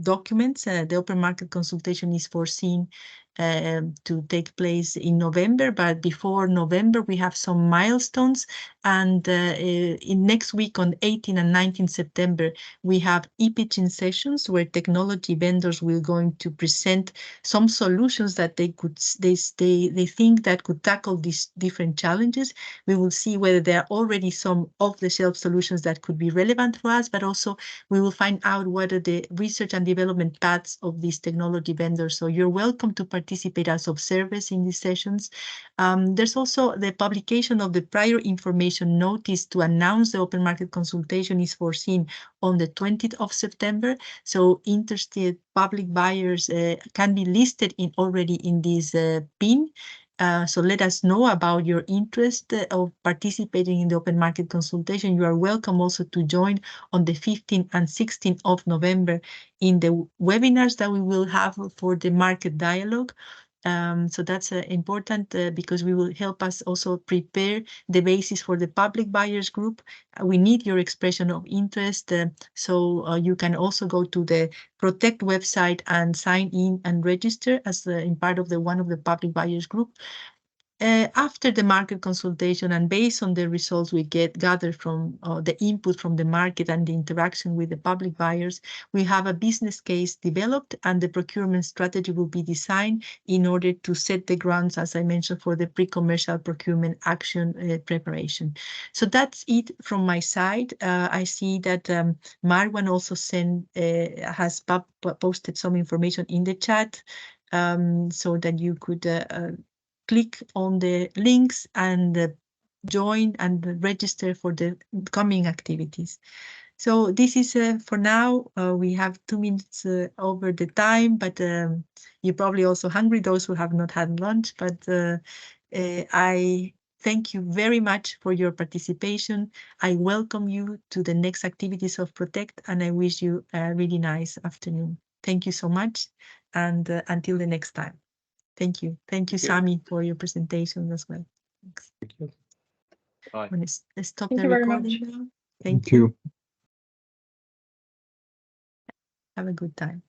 documents. The open market consultation is foreseen to take place in November, but before November we have some milestones, and in next week on 18 and 19 September we have e-pitching sessions where technology vendors will going to present some solutions that they think that could tackle these different challenges. We will see whether there are already some off-the-shelf solutions that could be relevant for us, but also we will find out what are the research and development paths of these technology vendors. So you're welcome to participate as observers in these sessions. There's also the publication of the prior information notice to announce the open market consultation is foreseen on the 20th of September. So interested public buyers can be listed already in this pin. So let us know about your interest of participating in the open market consultation. You are welcome also to join on the 15th and 16th of November in the webinars that we will have for the market dialogue. So that's important because we will help us also prepare the basis for the public buyers group. We need your expression of interest. So you can also go to the Protect website and sign in and register as in part of one of the public buyers group. After the market consultation and based on the results we gathered from the input from the market and the interaction with the public buyers, we have a business case developed and the procurement strategy will be designed in order to set the grounds, as I mentioned, for the pre-commercial procurement action preparation. So that's it from my side. I see that Marwan also has posted some information in the chat so that you could click on the links and join and register for the coming activities. So this is for now. We have 2 minutes over the time, but you're probably also hungry, those who have not had lunch. But I thank you very much for your participation. I welcome you to the next activities of Protect, and I wish you a really nice afternoon. Thank you so much, and until the next time. Thank you. Thank you, Sami, for your presentation as well. Thanks. Thank you. Bye. Let's stop Thank the you very recording much. now. Thank you. Have a good time.